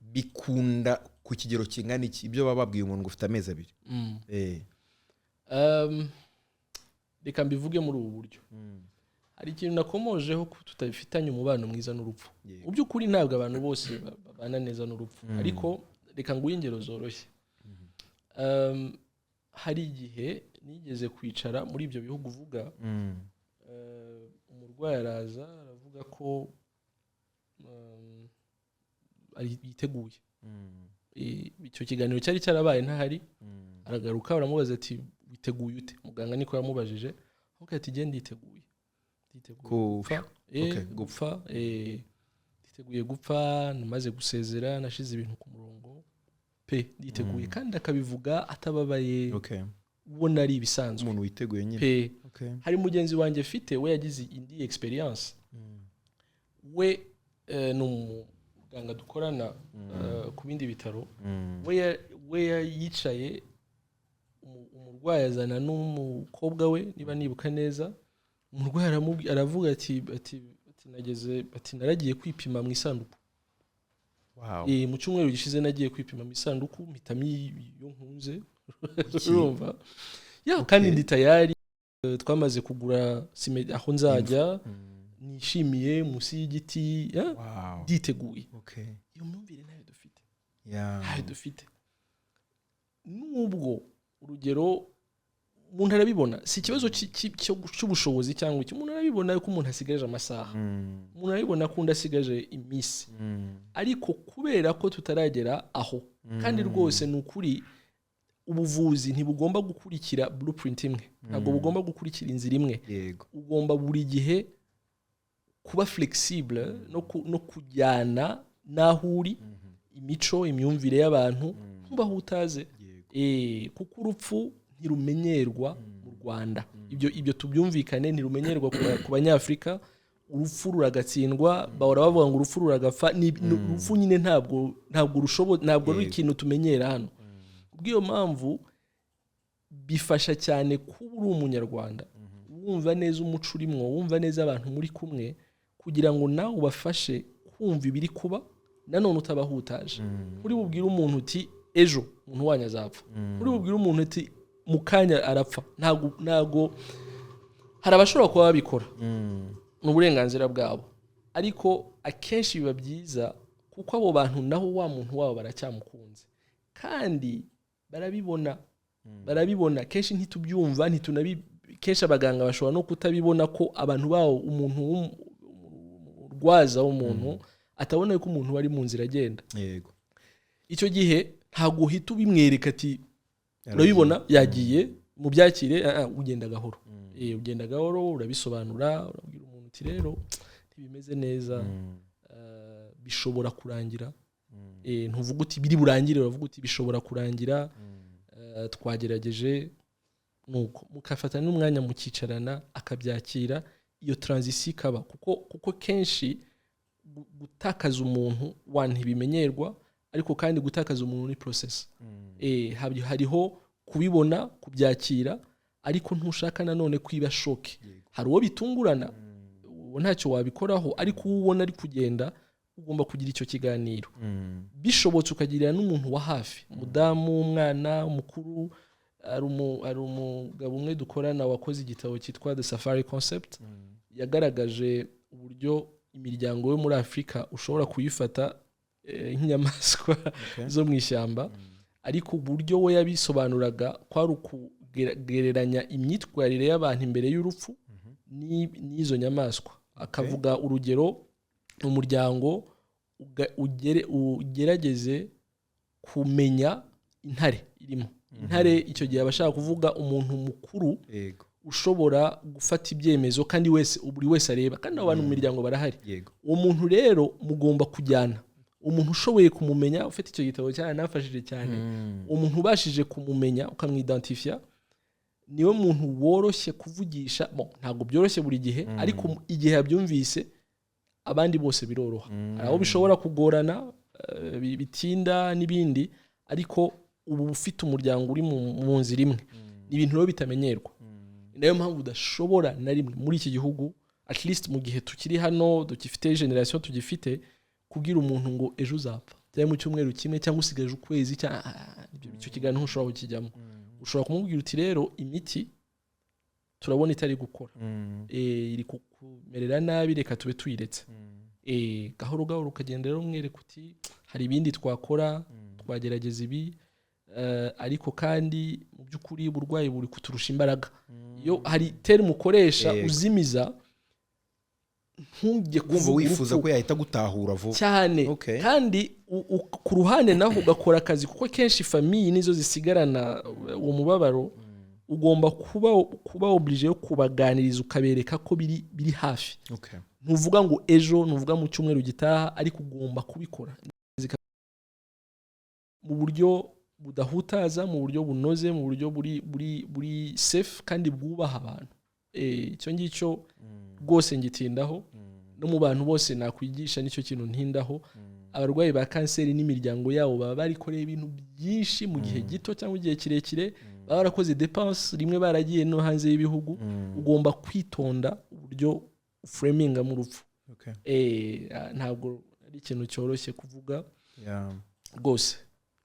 bikunda ku kigero kingana iki ibyo baba babwiye umuntu ngo ufite amezi 2 reka mbivuge muri ubu buryo hari ikintu nakomojeho ko tutabifitanye umubano mwiza n'urupfu mu by'ukuri ntabwo abantu bose babana neza n'urupfu ariko reka nguye ingero zoroshye hari igihe nigeze kwicara muri ibyo bihugu uvuga umurwayi araza aravuga ko yiteguye icyo kiganiro cyari cyarabaye ntahari aragaruka baramubaza ati witeguye ute muganga niko yamubajije avuga ati genda yiteguye gupfa yiteguye gupfa namaze gusezera nashize ibintu ku murongo yiteguye kandi akabivuga atababaye ubona ari ibisanzwe umuntu witeguye nyine hari mugenzi wanjye afite we yagize indi experience we n'umuganga dukorana ku bindi bitaro we yicaye umurwayi azana n'umukobwa we niba nibuka neza umurwayi aravuga ati naragiye kwipima mu isanduku mu cyumweru gishize nagiye kwipima mu isanduku mpitamo iyo nkunze urumva kandi ndi tayari twamaze kugura aho nzajya nishimiye munsi y'igiti nditeguye iyo myumvire nayo dufite nubwo urugero umuntu arabibona si ikibazo cy'ubushobozi cyangwa iki umuntu arabibona yuko umuntu asigaje amasaha umuntu arabibona ko undi asigaje iminsi ariko kubera ko tutaragera aho kandi rwose ni ukuri ubuvuzi ntibugomba gukurikira blueprint imwe ntabwo bugomba gukurikira inzira imwe ugomba buri gihe kuba flexible no kujyana n'aho uri imico imyumvire y'abantu ntubaho utaze kuko urupfu ntirumenyerwa mu Rwanda ibyo tubyumvikane ntirumenyerwa ku banyafrika urupfu ruragatsindwa bahora bavuga ngo urupfu ruragapfa urupfu nyine ntabwo ari ikintu tumenyera hano kubw'iyo mpamvu bifasha cyane kuba uri umunyarwanda wumva neza umuco urimwo wumva neza abantu muri kumwe kugira ngo nawe ubafashe kumva ibiri kuba nanone utabahutaje uri bubwire umuntu uti ejo umuntu wanyu azapfa uri bubwire umuntu uti mu kanya arapfa ntago hari abashobora kuba babikora ni uburenganzira bwabo ariko akenshi biba byiza kuko abo bantu naho wa muntu wabo baracyamukunze kandi barabibona kenshi ntitubyumva kenshi abaganga bashobora no kutabibona ko abantu bawo umuntu urwaza w'umuntu atabona yuko umuntu bari mu nzira agenda icyo gihe ntago uhita ubimwereka ati urabibona yagiye mu byakire ugenda gahoro urabisobanura urabwira umuntu uti rero ntibimeze neza bishobora kurangira ntuvuga uti biri burangire uravuga uti bishobora kurangira twagerageje nuko mukafata n'umwanya mukicarana akabyakira iyo transition ikaba kuko kenshi gutakaza umuntu ntibimenyerwa ariko kandi gutakaza umuntu ni process hariho kubibona kubyakira ariko ntushaka nanone kwiba shoke hari uwo bitungurana ntacyo wabikoraho ariko ubona ari kugenda ugomba kugira icyo kiganiro bishobotse ukagirira n'umuntu wa hafi umudamu umwana umukuru ari umugabo umwe dukorana wakoze igitabo cyitwa The Safari Concept yagaragaje uburyo imiryango yo muri Afurika ushobora kuyifata nk'inyamaswa zo mu ishyamba ariko uburyo we yabisobanuraga kwari ukugereranya imyitwarire y'abantu imbere y'urupfu n'izo nyamaswa akavuga urugero umuryango ugerageze kumenya intare irimo intare icyo gihe abashaka kuvuga umuntu mukuru ushobora gufata ibyemezo kandi buri wese areba kandi abantu mu miryango barahari uwo muntu rero mugomba kujyana umuntu ushoboye kumumenya ufite icyo gitabo cyane nafashije cyane umuntu ubashije kumumenya ukamwidentifya niwe muntu woroshye kuvugisha ntabwo byoroshye buri gihe ariko igihe yabyumvise abandi bose biroroha aho bishobora kugorana bitinda n'ibindi ariko ubu ufite umuryango uri mu nzira imwe ni ibintu rero bitamenyerwa nayo mpamvu udashobora na rimwe muri iki gihugu at least mu gihe tukiri hano dukifite generation tugifite kubwira umuntu ngo ejo uzapfa cyangwa mu cyumweru kimwe cyangwa usigaje ukwezi icyo kiganiro ntushobora kukijyamo ushobora kumubwira uti rero imiti turabona itari gukora iri kumerera nabi reka tube tuyiretse gahoro gahoro ukagenda rero umwereka uti hari ibindi twakora twagerageza ibi ariko kandi mu by'ukuri uburwayi buri kuturusha imbaraga iyo hari term ukoresha uzimiza ntujye kumva wifuza ko yahita gutahura vuba cyane kandi ku ruhande naho ugakora akazi kuko kenshi famille nizo zisigarana uwo mubabaro ugomba kuba oblige yo kubaganiriza ukabereka ko biri hafi ntuvuga ngo ejo ntuvuga mu cyumweru gitaha ariko ugomba kubikora mu buryo budahutaza mu buryo bunoze mu buryo buri safe kandi bwubaha abantu icyo ngicyo rwose ngitindaho no mu bantu bose nakwigisha nicyo kintu ntindaho abarwayi ba kanseri n'imiryango yabo baba barikoreye ibintu byinshi mu gihe gito cyangwa igihe kirekire baba barakoze dépense rimwe baragiye no hanze y'ibihugu ugomba kwitonda uburyo framinga mu rupfu ntabwo ari ikintu cyoroshye kuvuga rwose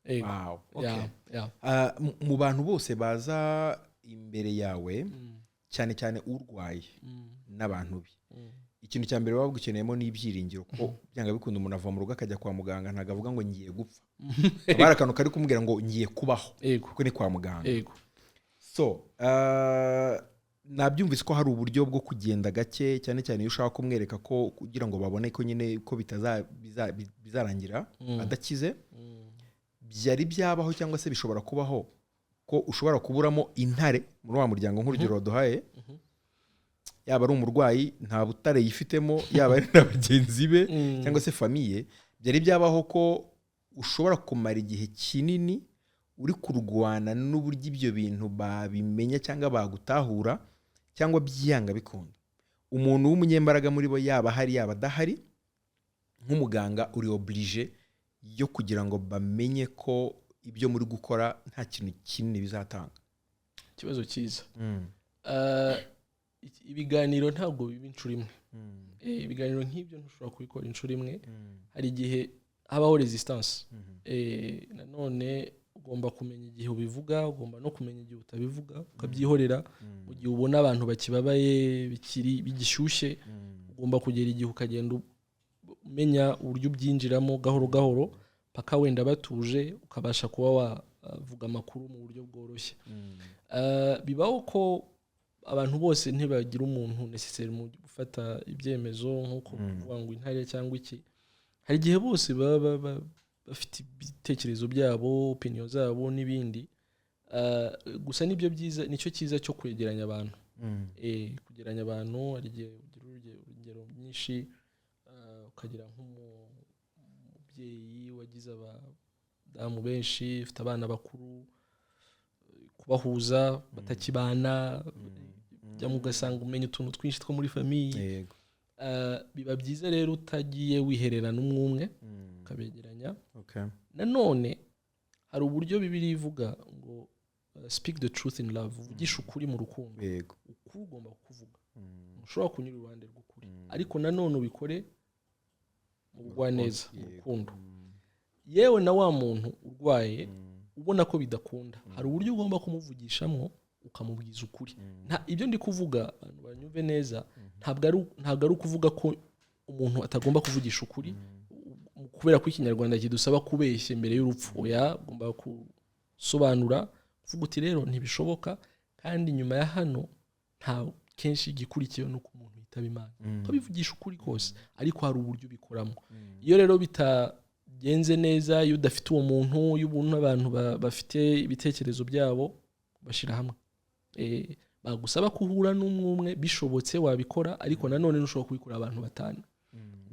Wow. Okay. Yeah, yeah. Mu bantu bose baza imbere yawe cyane cyane urwaye n'abantu bi ikintu cya mbere waba ukeneyemo n'ibyiringiro ko byanga bikunda umuntu ava mu rugo akajya kwa muganga ntago avuga ngo ngiye gupfa abara akantu kari kumubwira ngo ngiye kubaho kuko ni kwa muganga. So nabyumvise ko hari uburyo bwo kugenda gake cyane cyane iyo ushaka kumwereka ko kugira ngo babone ko nyine ko bizarangira adakize. Byari byabaho cyangwa se bishobora kubaho ko ushobora kuburamo intare muri wa muryango nk'urugero waduhaye, yaba ari umurwayi nta butare yifitemo, yaba ari n'abagenzi be cyangwa se famiye. Byari byabaho ko ushobora kumara igihe kinini uri kurwana n'uburyo ibyo bintu babimenya cyangwa bagutahura cyangwa byanga bikunda. Umuntu w'umunyembaraga muri bo yaba hari yaba adahari, nk'umuganga uri oblige yo kugira ngo bamenye ko ibyo muri gukora nta kintu kinini bizatanga. Ikibazo cyiza. Ibiganiro ntabwo biba inshuro imwe. Ibiganiro nk'ibyo ntushobora kubikora inshuro imwe. Hari igihe habaho resistance. Nanone ugomba kumenya igihe ubivuga, ugomba no kumenya igihe utabivuga, ukabyihorera. Mu gihe ubona abantu bakibabaye bigishyushye, ugomba kugera igihe ukagenda umenya uburyo ubyinjiramo gahoro gahoro paka wenda batuje, ukabasha kuba wavuga amakuru mu buryo bworoshye. Bibaho ko abantu bose ntibagira umuntu necessaire mu gufata ibyemezo nk'uko kuvuga ngo intare cyangwa iki. Hari igihe bose baba bafite ibitekerezo byabo, opinion zabo n'ibindi. Gusa nibyo byiza, nicyo cyiza cyo kwegeranya abantu. Kugeranya abantu hari igihe ugira urugero nyinshi, ukagira nk'umubyeyi wagize abadamu benshi, ufite abana bakuru, kubahuza batakibana, cyangwa ugasanga umenya utuntu twinshi two muri famiye. Biba byiza rero utagiye wihererana umwe ukabegeranya. Nanone hari uburyo Bibiliya ivuga ngo speak the truth in love, uvugisha ukuri mu rukundo. Ukuri ugomba kuvuga, ushobora kunyura iruhande rw'ukuri, ariko nanone ubikore mu bugwaneza, mu rukundo. Yewe na wa muntu urwaye ubona ko bidakunda, hari uburyo ugomba kumuvugishamo ukamubwiza ukuri. Ibyo ndi kuvuga abantu banyumve neza, ntabwo ari ukuvuga ko umuntu atagomba kuvugisha ukuri kubera ko ikinyarwanda kidusaba kubeshya mbere y'urupfu. Oya, ugomba gusobanura kuvuga uti rero ntibishoboka, kandi nyuma ya hano nta kenshi igikurikiyeho nuko umuntu yitaba Imana. Ukabivugisha ukuri kose, ariko hari uburyo bikoramo. Iyo rero bitagenze neza, iyo udafite uwo muntu, iyo ubona abantu bafite ibitekerezo byabo bashira hamwe, bagusaba kuhura n'umwe bishobotse wabikora, ariko nanone ntushobora kubikora abantu batanu.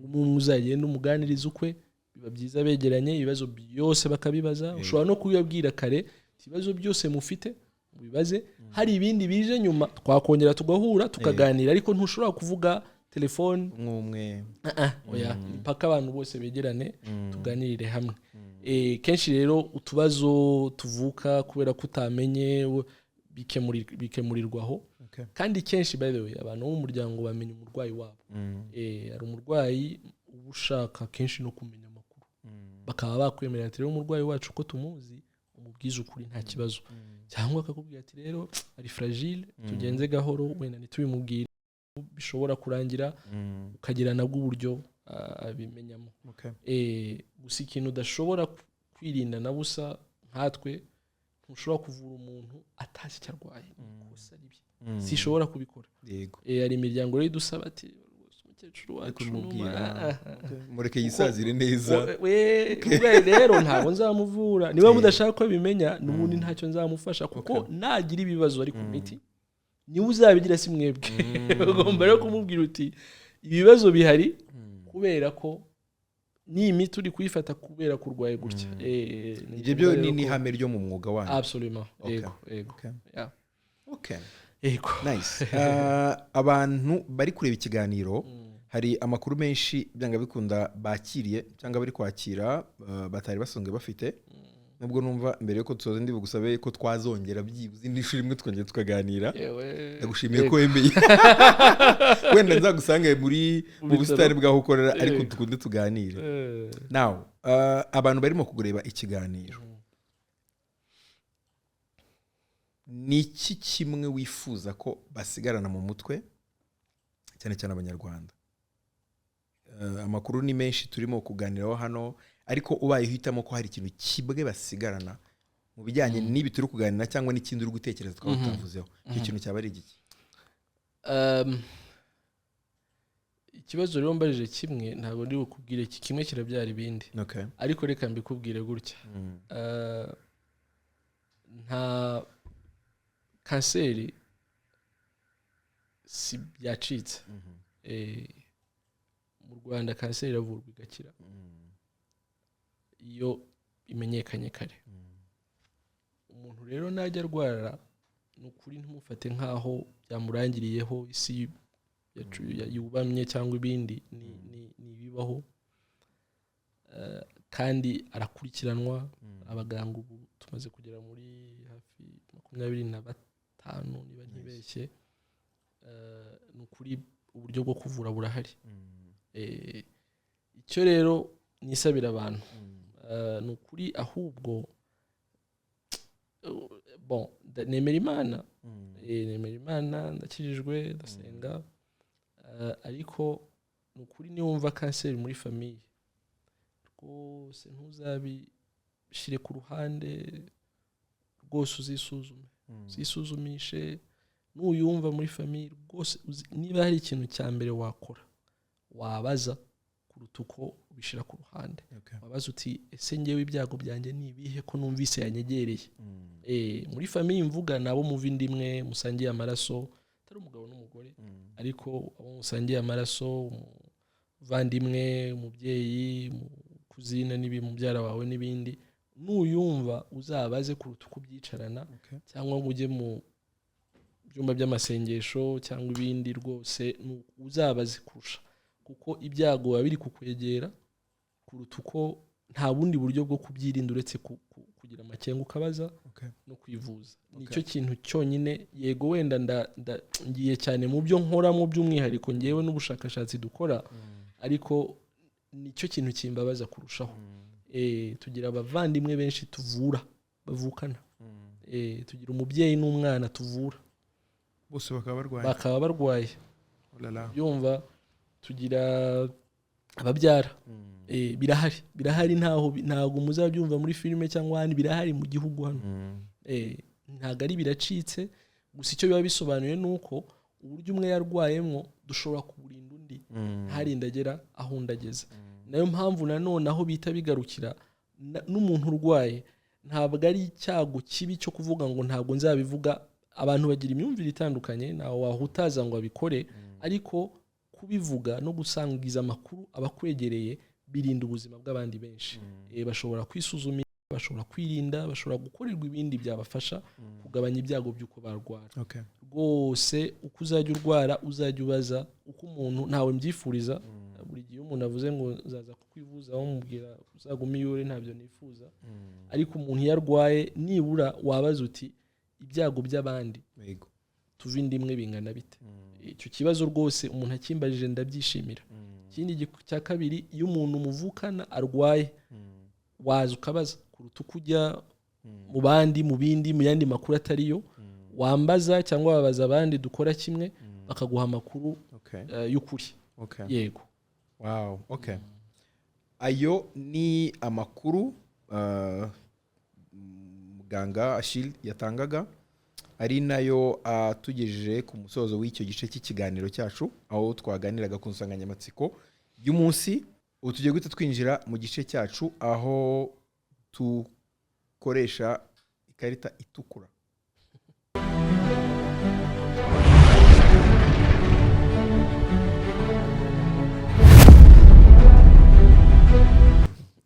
Umuntu uzagenda umuganiriza ukwe, biba byiza begeranye, ibibazo byose bakabibaza. Ushobora no kubibabwira kare, ibibazo byose mufite mubibaze, hari ibindi bije nyuma twakongera tugahura tukaganira, ariko ntushobora kuvuga telefone umwe. Oya, paka abantu bose begerane tuganirire hamwe. Kenshi rero utubazo tuvuka kubera kutamenye bikemurirwaho. Kandi kenshi by the way abantu bo mu muryango bamenya umurwayi wabo. Ari umurwayi ubushaka kenshi no kumenya amakuru, bakaba bakwemerera ati rero umurwayi wacu ko tumuzi umubwiza ukuri nta kibazo, cyangwa akakubwira ati rero ari fragile, tugenze gahoro, wenda ntitubimubwire, bishobora kurangira, ukagira nabwo uburyo abimenyamo. Gusa ikintu udashobora kwirinda na busa nkatwe, ntushobora kuvura umuntu atazi icyo arwaye, gusa ari bye, sishobora kubikora. Hari imiryango rero idusaba ati umukecuru wacu mureke yisazire neza, rero ntabwo nzamuvura. Niba mudashaka ko bimenya, n'ubundi ntacyo nzamufasha, kuko nagira ibibazo ari ku miti niwe uzabigira, si mwebwe. Ugomba rero kumubwira uti ibibazo bihari kubera ko ni imiti uri kuyifata kubera kurwaye gutya. Ibyo byo ni ihame ryo mu mwuga wanyu. Absolument. Nice. Abantu bari kureba ikiganiro, hari amakuru menshi byanga bikunda bakiriye cyangwa bari kwakira batari basonge bafite. Nubwo numva mbere yuko tuzoze ndi bugusabe ko twazongera byibuze indi shuri imwe twongera tukaganira. Ndagushimiye ko wemeye. Wenda nzagusange mu busitani bwaho ukorera, ariko tukunde tuganire. Now abantu barimo kugureba ikiganiro, ni iki kimwe wifuza ko basigarana mu mutwe cyane cyane abanyarwanda? Amakuru ni menshi turimo kuganiraho hano, ariko ubaye uhitamo ko hari ikintu kibwe basigarana mu bijyanye n'ibi turi kuganira cyangwa n'ikindi uri gutekereza twatavuzeho, icyo kintu cyaba ari igiki? Ikibazo rero mbajije kimwe, ntabwo ndi bukubwire iki kimwe kirabyara ibindi. Okay. Ariko reka mbikubwire gutya. Nta kanseri si byacitse. Mu Rwanda kanseri iravurwa igakira iyo imenyekanye kare. Umuntu rero najya arwara, ni ukuri ntumufate nk'aho byamurangiriyeho, isi yubamye cyangwa ibindi, ni bibaho. Kandi arakurikiranwa. Abaganga ubu tumaze kugera muri hafi 25 niba ntibeshye. Ni ukuri uburyo bwo kuvura burahari. Icyo rero nisabira abantu, ni ukuri ahubwo nemera Imana, ndakijijwe, ndasenga, ariko ni ukuri niwumva kanseri muri famiye rwose ntuzabishyire ku ruhande, rwose uzisuzumishe. Nuyumva muri famiye rwose, niba hari ikintu cya mbere wakora, wabaza kuruta uko ubishyira ku ruhande. Wabaza uti ese ngewe ibyago byanjye ni ibihe ko numvise yanyegereye? Muri famiye mvuga nabo muva indimwe, musangiye amaraso, atari umugabo n'umugore, ariko abo musangiye amaraso, umuvandimwe, umubyeyi, kuzina mubyara wawe n'ibindi. Nuyumva uzabaze kuruta uko ubyicarana, cyangwa ngo ujye mu byumba by'amasengesho cyangwa ibindi, rwose uzabaze kurusha, kuko ibyago biba biri kukwegera kuruta uko nta bundi buryo bwo kubyirinda uretse kugira amakenga ukabaza no kwivuza. Nicyo kintu cyonyine. Yego wenda ngiye cyane mu byo nkora mu by'umwihariko ngewe n'ubushakashatsi dukora, ariko nicyo kintu kimbabaza kurushaho. Tugira abavandimwe benshi tuvura bavukana, tugira umubyeyi n'umwana tuvura bose bakaba barwaye. Yumva tugira ababyara, birahari, ntago muzabyumva muri filime cyangwa hano, birahari mu gihugu hano. Ntago ari biracitse, gusa icyo biba bisobanuye nuko uburyo umwe yarwayemo dushobora kuburinda undi ntarinde agera aho ndageza. Nayo mpamvu nanone aho bita bigarukira n'umuntu urwaye, ntabwo ari icyago kibi cyo kuvuga ngo ntabwo nzabivuga. Abantu bagira imyumvire itandukanye, nawe wahutaza ngo abikore, ariko kubivuga no gusangiza amakuru abakwegereye birinda ubuzima bw'abandi benshi. Bashobora kwisuzumira, bashobora kwirinda, bashobora gukorerwa ibindi byabafasha kugabanya ibyago by'uko barwara. Rwose uko uzajya urwara uzajya ubaza uko umuntu, ntawe mbyifuriza. Buri gihe umuntu avuze ngo nzaza kukwivuza, aho mubwira uzaguma iyore, ntabyo nifuza. Ariko umuntu yarwaye, nibura wabaza uti ibyago by'abandi tuva indimwe bingana bite? Icyo kibazo rwose umuntu akimbajije ndabyishimira. Ikindi cya kabiri, iyo umuntu muvukana arwaye, waza ukabaza kuruta uko ujya mu bandi, mu bindi, mu yandi makuru atariyo. Wambaza cyangwa wabaza abandi dukora kimwe, bakaguha amakuru y'ukuri. Yego. Wow, ayo ni amakuru muganga Achille yatangaga, ari nayo atugejeje ku musozo w'icyo gice cy'ikiganiro cyacu, aho twaganiraga ku nsanganyamatsiko y'umunsi. Ubu tugiye guhita twinjira mu gice cyacu aho dukoresha ikarita itukura.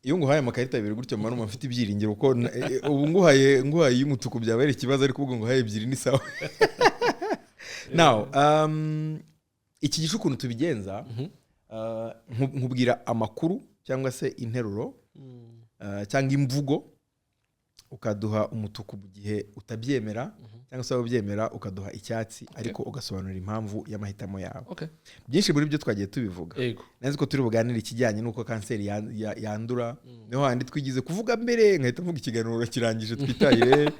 Iyo nguhaye amakarita abiri gutyo mwana mfite ibyiringiro uko ubu nguhaye y'umutuku byaba ari ikibazo, ariko ubwo nguhaye ebyiri ni sawa. Now iki gice ukuntu tubigenza, nkubwira amakuru cyangwa se interuro cyangwa imvugo, ukaduha umutuku mu gihe utabyemera, cyangwa se wabyemera ukaduha icyatsi, ariko ugasobanura impamvu y'amahitamo yawe. Byinshi muri byo twagiye tubivuga, neza ko turi buganire ikijyanye n'uko kanseri yandura. Niho handi twigize kuvuga mbere, nkahita mvuga ikiganiro kirangije twitahire.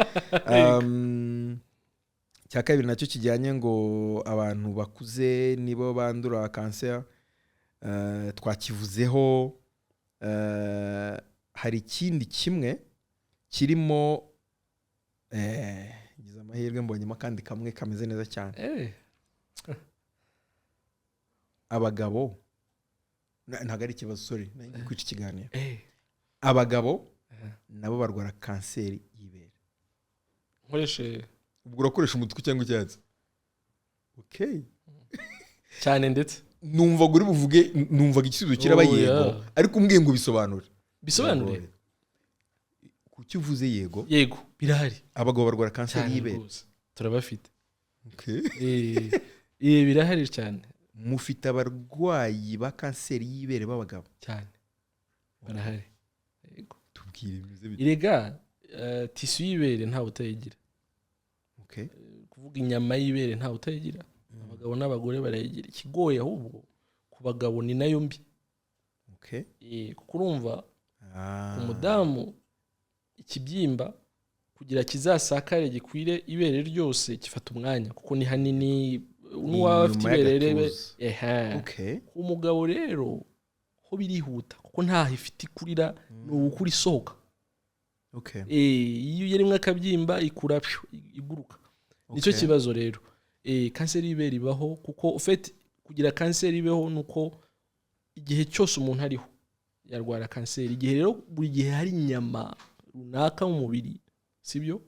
cya kabiri nacyo kijyanye ngo abantu bakuze nibo bandura kanseri twakivuzeho. Hari ikindi kimwe kirimo ngize amahirwe mbonyemo kandi kamwe kameze neza cyane. Abagabo ntabwo ari ikibazo, sorry nari kwica ikiganiro. Abagabo nabo barwara kanseri y'ibere. Nkoreshe ubwo urakoresha umutuku cyangwa icyatsi? Okay. Cyane ndetse numva guri buvuge, numvaga igisubizo kiraba yego, ariko umbwiye ngo bisobanure. Kuki uvuze yego? Yego birahari. Abagabo barwara kanseri y'ibere turabafite. Okay. Birahari cyane. Mufite abarwayi ba kanseri y'ibere b'abagabo cyane barahari. Yego tubwire bize bite? Irega tisu y'ibere nta utayigira. Okay. Kuvuga inyama y'ibere nta utayigira. Abagabo n'abagore barayigira. Ikigoye ahubwo ku bagabo ni nayo mbi. Okay. Kuko urumva umudamu ikibyimba kugira kizasakare gikwire ibere ryose gifata umwanya kuko ni hanini n'uwaba afite ibere. Okay. Umugabo rero ho birihuta kuko nta ifite ikurira n'ukuri sohoka. Okay. Iyo yarimwe akabyimba ikurapyo iguruka. Nicyo kibazo rero. Kanseri y'ibere ibaho kuko ufite kugira kanseri ibeho nuko igihe cyose umuntu ariho yarwara kanseri. Igihe rero buri gihe hari inyama runaka mu mubiri sibyo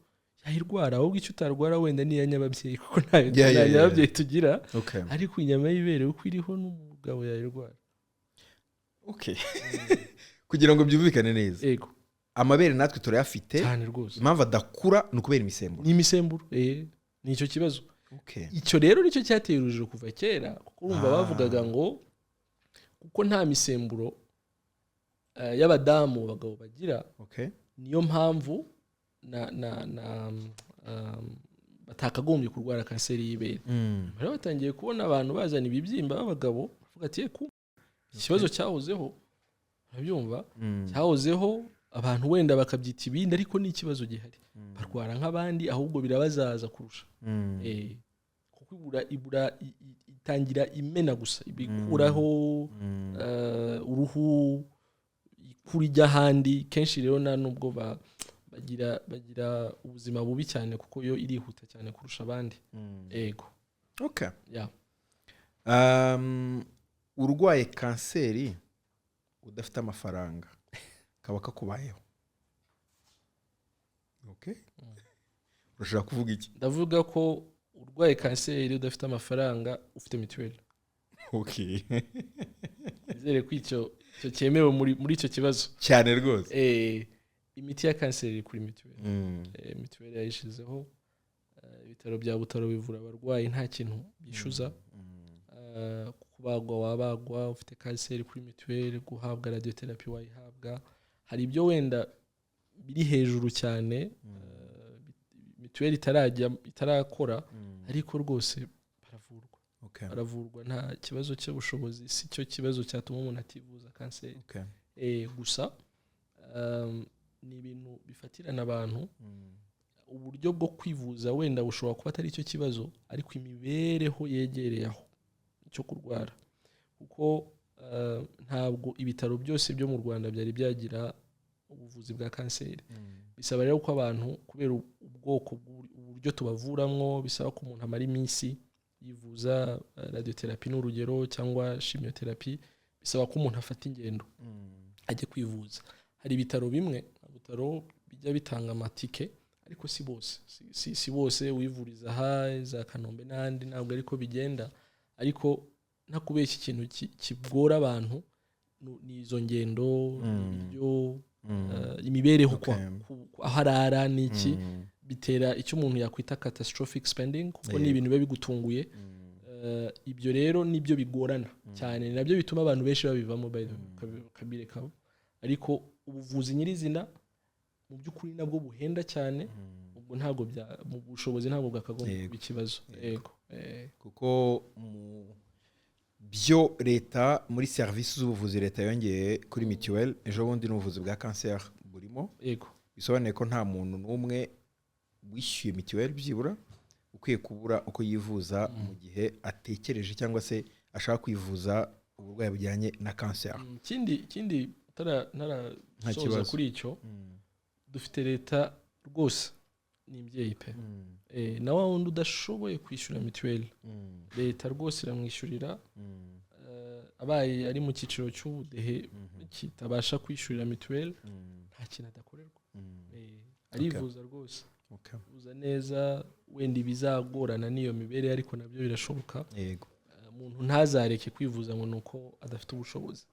yayirwara, ahubwo icyo utarwara wenda ni yanyababyeyi kuko ntayo nyababyeyi tugira. Okay. Ariko inyama y'ibere uko iriho n'umugabo yayirwara. Okay. Kugira ngo byumvikane neza. Yego. Amabere natwe turayafite. Cyane rwose. Impamvu adakura ni ukubera imisemburo. Ni imisemburo. Nicyo kibazo. Okay. Icyo rero nicyo cyateye urujijo kuva kera kuko urumva bavugaga ngo kuko nta misemburo y'abadamu abagabo bagira. Okay. Niyo mpamvu batakagombye kurwara kanseri y'ibere. Rero batangiye kubona abantu bazana ibibyimba b'abagabo bavuga ati ikibazo cyahozeho urabyumva cyahozeho abantu wenda bakabyita ibindi ariko ni ikibazo gihari. Barwara nk'abandi ahubwo birabazaza kurusha. Kuko ibura itangira imena gusa ibikuraho uruhu kuri jyahandi kenshi rero na nubwo bagira ubuzima bubi cyane kuko yo irihuta cyane kurusha abandi. Yego. Okay. Yeah. Urwaye kanseri udafite amafaranga kaba kakubayeho. Okay. Urashaka kuvuga iki? Ndavuga ko urwaye kanseri udafite amafaranga ufite mituweli. Okay. Nizere ko icyo cyemewe muri icyo kibazo cyane rwose. Imiti ya kanseri kuri mituweli. Mituweli yayishizeho. Ibitaro bya Butaro bivura abarwayi nta kintu bishyuza. Kubagwa wabagwa ufite kanseri kuri mituweli, guhabwa radiotherapy wayihabwa. Hari ibyo wenda biri hejuru cyane mituweli itarakora ariko rwose baravurwa. Okay. Baravurwa nta kibazo cy'ubushobozi, si cyo kibazo cyatuma umuntu ativuza kanseri. Okay. Gusa ni ibintu bifatirana abantu. Uburyo bwo kwivuza wenda bushobora kuba atari icyo kibazo ariko imibereho yegereye aho cyo kurwara kuko ntabwo ibitaro byose byo mu Rwanda byari byagira ubuvuzi bwa kanseri. Bisaba rero ko abantu kubera ubwoko uburyo tubavuramwo bisaba ko umuntu amara iminsi yivuza radiotherapy n'urugero cyangwa chimiotherapy. Bisaba ko umuntu afata ingendo ajye kwivuza. Hari ibitaro bimwe bitaro bijya bitanga amatike ariko si bose si bose wivuriza za Kanombe n'andi ntabwo ariko bigenda. Ariko nakubeshya ikintu kigora abantu ni izo ngendo ibyo imibereho aharara niki bitera icyo umuntu yakwita catastrophic spending kuko ni ibintu biba bigutunguye. Ibyo rero nibyo bigorana cyane, nabyo bituma abantu benshi babivamo kabireka. Ariko ubuvuzi nyirizina mu by'ukuri nabwo buhenda cyane, ubwo ntabwo mu bushobozi ntabwo bwakagombye ikibazo. Yego. Kuko byo leta muri serivisi z'ubuvuzi leta yongeye kuri mituweli ejo bundi n'ubuvuzi bwa kanseri burimo. Yego. Bisobanuye ko nta muntu n'umwe wishyuye mituweli byibura ukwiye kubura uko yivuza mu gihe atekereje cyangwa se ashaka kwivuza uburwayi bujyanye na kanseri. Ikindi ntarasoza kuri icyo, dufite leta rwose ni imbyeyi pe. Na wa wundi udashoboye kwishyura mituweli, leta rwose iramwishyurira. Abaye ari mu cyiciro cy'ubudehe kitabasha kwishyurira mituweli, nta kintu adakorerwa. Arivuza rwose, uza neza, wenda bizagorana n'iyo mibereho ariko nabyo birashoboka. Umuntu ntazareke kwivuza ngo nuko adafite ubushobozi.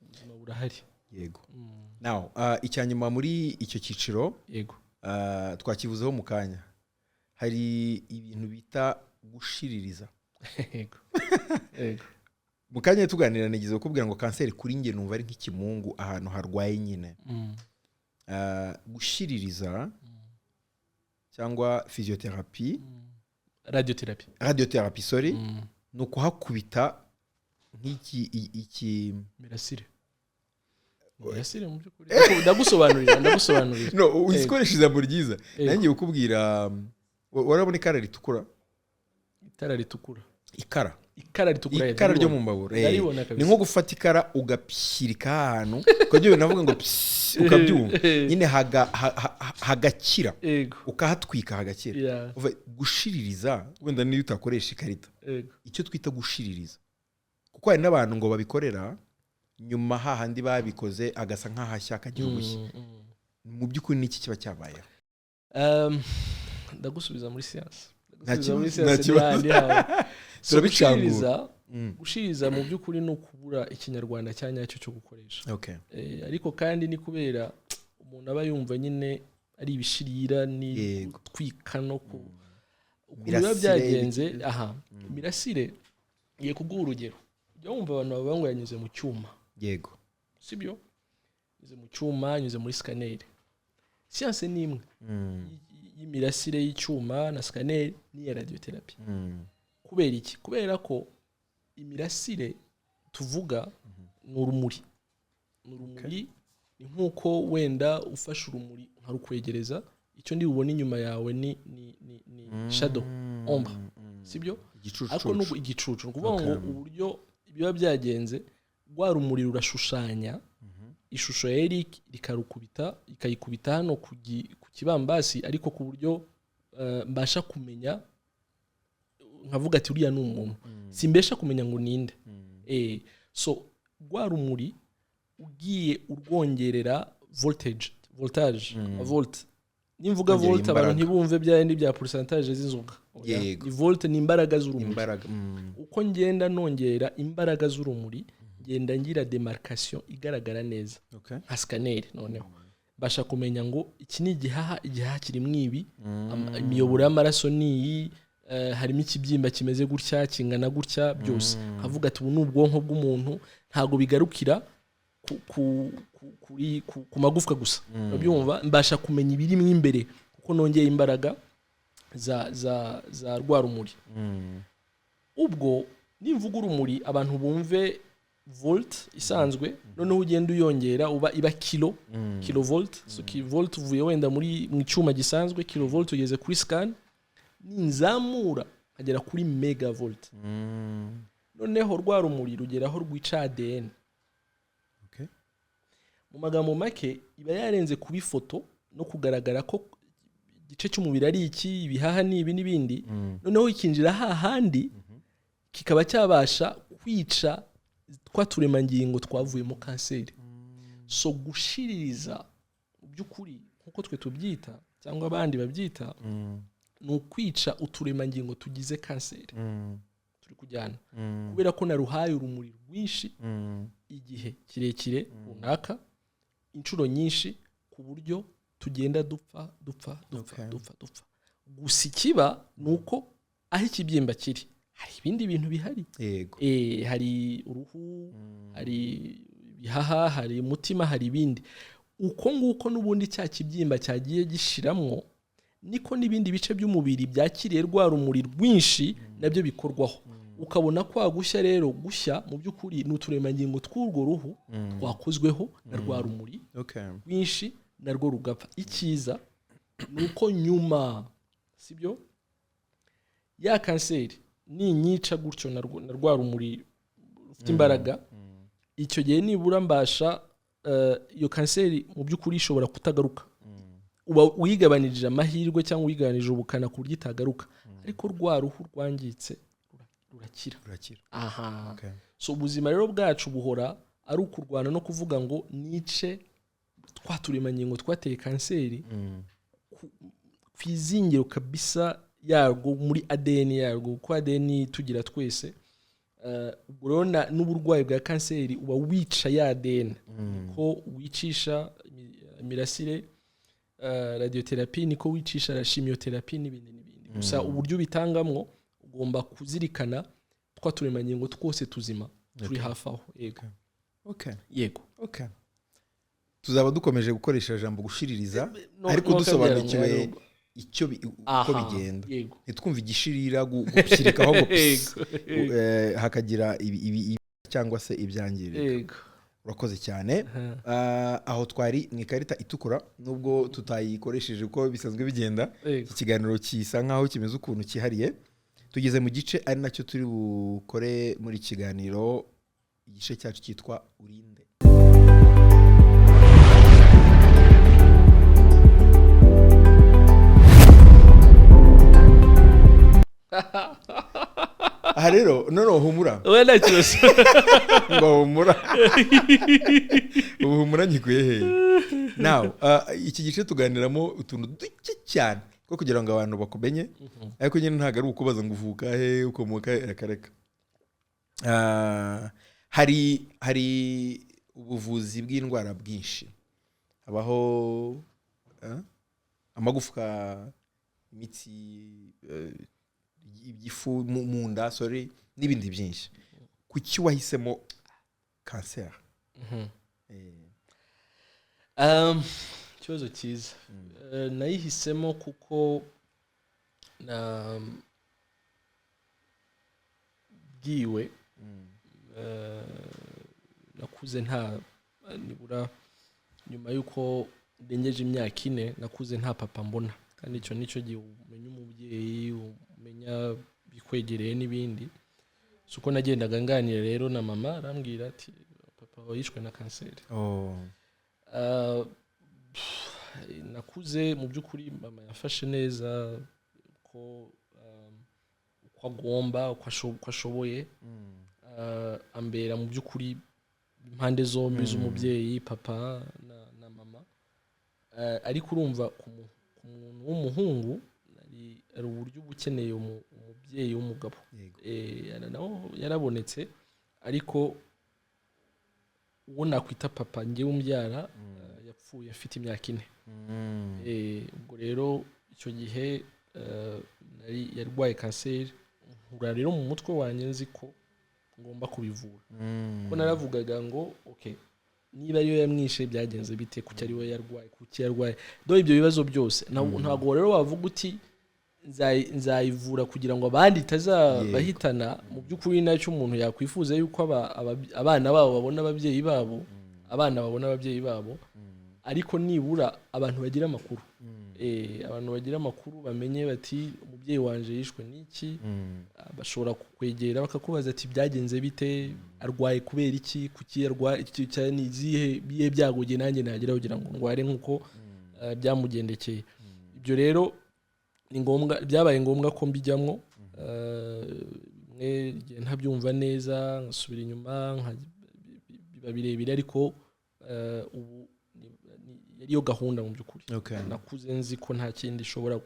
Ubuzima burahari. Yego. Now, icyanyuma muri icyo cyiciro, yego, twakivuzeho mu kanya, hari ibintu bita gushiririza. Yego. Yego. Mu kanya tuganira nagize kubwira ngo kanseri kuri nge numva ari nk'ikimungu ahantu harwaye nyine. Gushiririza cyangwa physiotherapy, radiotherapy sorry, ni ukuhakubita nk'iki mirasire mu by'ukuri. Ndagusobanurira. No, usikoresha ijambo ryiza. Nanjye ukubwira, warabona ikara ritukura? Itara ritukura. Ikara ritukura. Ikara ryo mu mbabura. Ni nko gufata ikara ugapshyirika ahantu, ukajya navuga ngo ukabyumva. Nyine hagakira. Ukahatwika hagakira. Gushiririza, wenda niyo utakoresha ikarita. Icyo twita gushiririza. Kuko hari n'abantu ngo babikorera nyuma hahandi babikoze agasa nk'ahashya akagira ubushye. Mu by'ukuri niki kiba cyabayeho? Ndagusubiza muri siyansi. Gushiriza mu by'ukuri ni ukubura ikinyarwanda cya nyacyo cyo gukoresha. Ariko kandi ni kubera umuntu aba yumva nyine ari ibishirira ni gutwika no biba byagenze. Mirasire igiye kuguha urugero. Ujya wumva abantu baba ngo yanyuze mu cyuma. Yego. Sibyo? Yanyuze mu cyuma, yanyuze muri scanner. Siyanse ni imwe. Y'imirasire y'icyuma na scanner ni radiotherapy. Kubera iki? Kubera ko imirasire tuvuga ni urumuri. Ni nkuko wenda ufashe urumuri nkarukwegereza, icyo ndi bubone inyuma yawe ni shadow, ombre. Sibyo? Ariko nuko igicucu, kuvuga ngo uburyo biba byagenze, rwa rumuri rurashushanya ishusho ya Eric rikarukubita, ikayikubita hano ku kibambasi, ariko ku buryo mbasha kumenya, nkavuga ati uriya ni umuntu. Simbesha kumenya ngo ninde. So rwa rumuri ugiye urwongerera voltage, volt. Nimvuga volt abantu ntibumve bya percentage z'inzoga. Ni volt, ni imbaraga z'urumuri. Uko ngenda nongera imbaraga z'urumuri, ngenda ngira demarcation igaragara neza. Nka scanner noneho. Basha kumenya ngo iki ni igihaha kirimo ibi, imiyoboro y'amaraso ni iyi, harimo ikibyimba kimeze gutya, kingana gutya, byose. Havuga ati ubu ni ubwonko bw'umuntu, ntago bigarukira ku magufwa gusa. Urabyumva? Mbasha kumenya ibirimo imbere kuko nongeye imbaraga za rwa rumuri. Ubwo nimvuga urumuri abantu bumve volt isanzwe, noneho ugenda uyongera iba kilovolt. So kilovolt uvuye wenda mu cyuma gisanzwe, kilovolt ugeze kuri scan, ninzamura agera kuri megavolt. Noneho rwa rumuri rugeraho rwica ADN. Mu magambo make iba yarenze kuba ifoto no kugaragara ko igice cy'umubiri ari iki, ibihaha ni ibi n'ibindi. Noneho ikinjira hahandi kikaba cyabasha kwica twa turemangingo twavuye mu kanseri. So gushiririza mu by'ukuri nkuko twe tubyita cyangwa abandi babyita, ni ukwica uturemangingo tugize kanseri. Turi kujyana kubera ko naruhaye urumuri rwinshi igihe kirekire runaka, inshuro nyinshi, ku buryo tugenda dupfa. Gusa ikiba ni uko aho ikibyimba kiri hari ibindi bintu bihari. Hari uruhu, hari ibihaha, hari umutima, hari ibindi. Uko nguko n'ubundi cya kibyimba cyagiye gishiramwo, niko n'ibindi bice by'umubiri byakiriye rwa rumuri rwinshi nabyo bikorwaho. Ukabona kwa gushya rero, gushya mu by'ukuri ni uturemangingo tw'urwo ruhu twakozweho na rwa rumuri rwinshi narwo rugapfa. Ikiza ni uko nyuma, sibyo, ya kanseri ninyica gutyo na rwa rumuri rufite imbaraga icyo gihe nibura mbasha iyo kanseri mu by'ukuri ishobora kutagaruka uba wigabanirije amahirwe cyangwa wigabanirije ubukana ku buryo itagaruka ariko rwa ruhu rwangitse rurakira aha so ubuzima rero bwacu buhora ari ukurwana no kuvuga ngo nice twaturemangingo twateye kanseri kwizingiro kabisa yarwo muri ADN yarwo ko ADN tugira twese ubwo rero n'uburwayi bwa kanseri uba wica ya ADN ko wicisha imirasire radiotherapy niko wicisha chimiothérapie n'ibindi gusa uburyo bitangamwo ugomba kuzirikana twaturemangingo twose tuzima turi hafi aho yego tuzaba dukomeje gukoresha jambo gushiririza ariko dusobanukiwe icyo uko bigenda ntitwumve igishirira gushyirikaho ngo hakagira ibi cyangwa se ibyangirika urakoze cyane aho twari mu ikarita itukura nubwo tutayikoresheje uko bisanzwe bigenda iki kiganiro kisa nkaho kimeze ukuntu cyihariye tugeze mu gice ari nacyo turi bukore muri kiganiro igice cyacu cyitwa urinde aha rero noneho humura wenda cyose ngo humura humura nyikuye hehe now iki gice tuganiramo utuntu duke cyane ko kugira ngo abantu bakumenye ariko nyine ntago ari ukubaza ngo uvuka he ukomoka akareka hari ubuvuzi bw'indwara bwinshi habaho amagufwa imitsi igifu mu nda n'ibindi byinshi kuki wahisemo kanseri ikibazo cyiza nayihisemo kuko bwiwe nakuze nta nibura nyuma y'uko ndengeje imyaka 4 nakuze nta papa mbona kandi icyo nicyo gihe umenya umubyeyi umenya bikwegereye n'ibindi suko nagendaga nganira rero na mama arambwira ati papa yishwe na kanseri nakuze mu by'ukuri mama yafashe neza ko uko agomba uko ashoboye ambera mu by'ukuri impande zombi z'umubyeyi papa na mama ariko urumva ku muntu w'umuhungu ari uburyo bukeneye umubyeyi w'umugabo yarabonetse ariko uwo nakwita papa njye umbyara yapfuye afite imyaka 4 ubwo rero icyo gihe yarwaye kanseri nkura rero mu mutwe wanjye nzi ko ngomba kubivura ko naravugaga ngo niba ariyo yamwishe byagenze bite kuki ari we yarwaye kuki yarwaye do ibyo bibazo byose ntabwo rero wavuga uti nzayivura kugira ngo abandi itazabahitana mu by'ukuri nacyo umuntu yakwifuza yuko abana babo babona ababyeyi babo abana babona ababyeyi babo ariko nibura abantu bagira amakuru abantu bagira amakuru bamenye bati umubyeyi wanje yishwe n'iki bashobora kukwegera bakakubaza ati byagenze bite arwaye kubera iki kuki yarwaye cyane izihe biye byagoge nanjye nagira kugira ngo ndware nkuko byamugendekeye ibyo rero ni ngombwa byabaye ngombwa ko mbijyamwo ntabyumva neza ngasubira inyuma biba birebire ariko ubu yariyo gahunda mu by'ukuri nakuze nzi ko nta kindi ishobora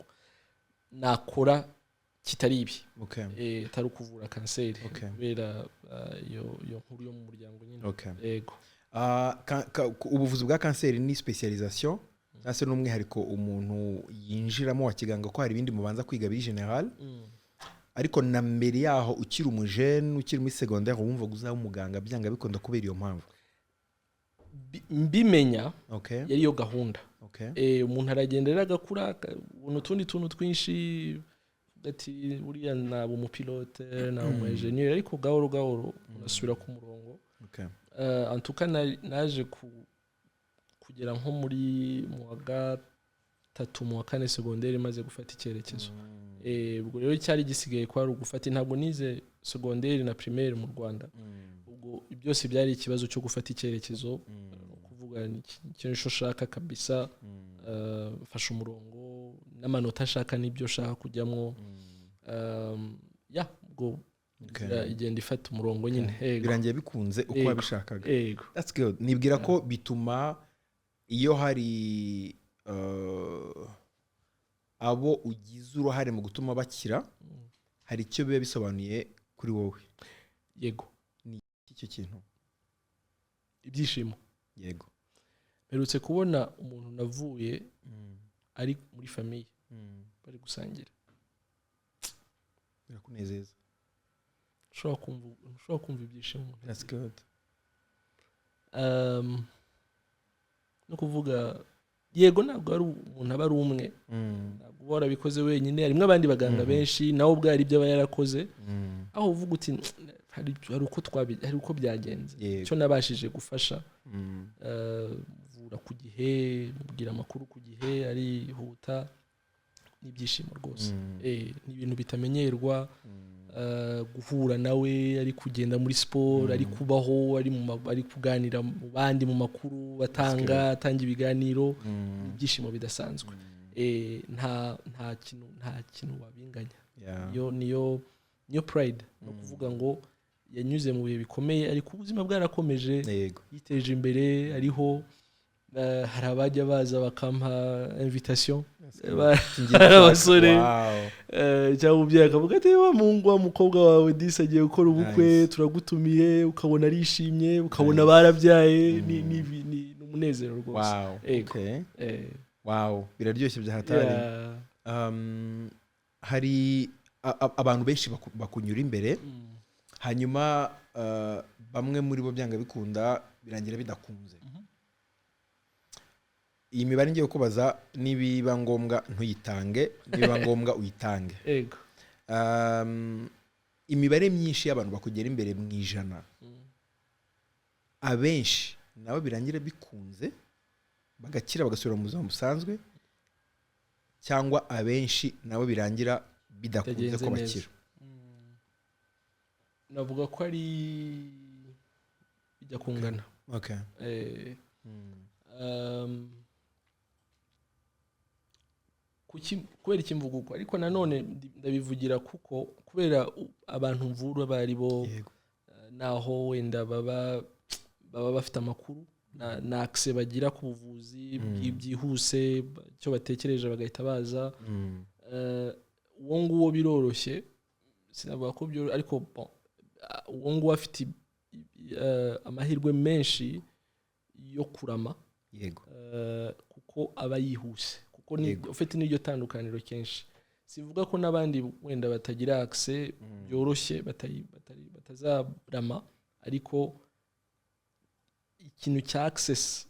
nakora kitari ibi atari ukuvura kanseri kubera iyo nkuru yo mu muryango nyine yego ubuvuzi bwa kanseri ni specialisation nase n'umwihariko umuntu yinjiramo wa kiganga ko hari ibindi mubanza kwiga biri general ariko na mbere yaho ukiri umujene ukiri muri secondaire wumva guzaba umuganga byanga bikunda kubera iyo mpamvu mbimenya yariyo gahunda umuntu aragendera agakura utundi tuntu twinshi ati buriya naba umupilote naba umwenjeniyeri ariko gahoro gahoro unasubira ku murongo antuka naje kugera nko muri mu wa 3 mu wa 4 secondaire maze gufata icyerekezo. Ubwo rero cyari gisigaye kwa ari gufata, ntabwo nize secondaire na primaire mu Rwanda. Ubwo byose byari ikibazo cyo gufata icyerekezo, kuvuga ikintu ushaka kabisa, fasha umurongo n'amanota ashaka n'ibyo ushaka kujyamo. Ubwo igenda ifata umurongo nyine. Birangiye bikunze uko wabishakaga. That's good. Nibwira ko bituma iyo hari abo ugize uruhare mu gutuma bakira, hari icyo biba bisobanuye kuri wowe. Yego. Ni icyo kintu. Ibyishimo. Yego. Merutse kubona umuntu navuye ari muri famille bari gusangira. Birakunezeza. Ushobora kumva ibyishimo. That's good. No kuvuga yego ntabwo ari umuntu aba ari umwe, ntabwo warabikoze wenyine, harimo abandi baganga benshi nawe ubwo ari ibyo aba yarakoze, aho uvuga uti hari uko byagenze, cyo nabashije gufasha, vura ku gihe, mubwira amakuru ku gihe, arihuta, n'ibyishimo rwose. Ni ibintu bitamenyerwa, guhura nawe ari kugenda muri siporo, ari kubaho, ari kuganira mu bandi mu makuru, atanga ibiganiro, ibyishimo bidasanzwe. Nta kintu wabinganya. Niyo pride, no kuvuga ngo yanyuze mu bihe bikomeye ariko ubuzima bwarakomeje, yiteje imbere, ariho. Hari abajya baza bakampa invitation, abasore cyangwa umubyeyi akavuga ati wa mukobwa wawe disi agiye gukora ubukwe, turagutumiye, ukabona arishimye, ukabona barabyaye, ni umunezero rwose. Wow, biraryoshye byahatari. Hari abantu benshi bakunyura imbere, hanyuma bamwe muri bo byanga bikunda birangira bidakunze. Iyi mibare ngiye kubaza, nibiba ngombwa ntuyitange, nibiba ngombwa uyitange. Yego. Imibare myinshi y'abantu bakugera imbere mu 100, abenshi nabo birangira bikunze bagakira bagasubira mu buzima busanzwe, cyangwa abenshi nabo birangira bidakunze ko bakira. Navuga ko ari bijya kungana. Okay. Kubera ikimvuga uko, ariko nanone ndabivugira kuko kubera abantu mvura bari bo naho wenda baba bafite amakuru na access bagira ku buvuzi byihuse, cyo batekereje bagahita baza. Uwo nguwo biroroshye, sinavuga ko byo, ariko uwo nguwo afite amahirwe menshi yo kurama. Yego. Kuko aba yihuse, ufite n'iryo tandukaniro kenshi. Sivuga ko n'abandi wenda batagira access byoroshye batazarama, ariko ikintu cya access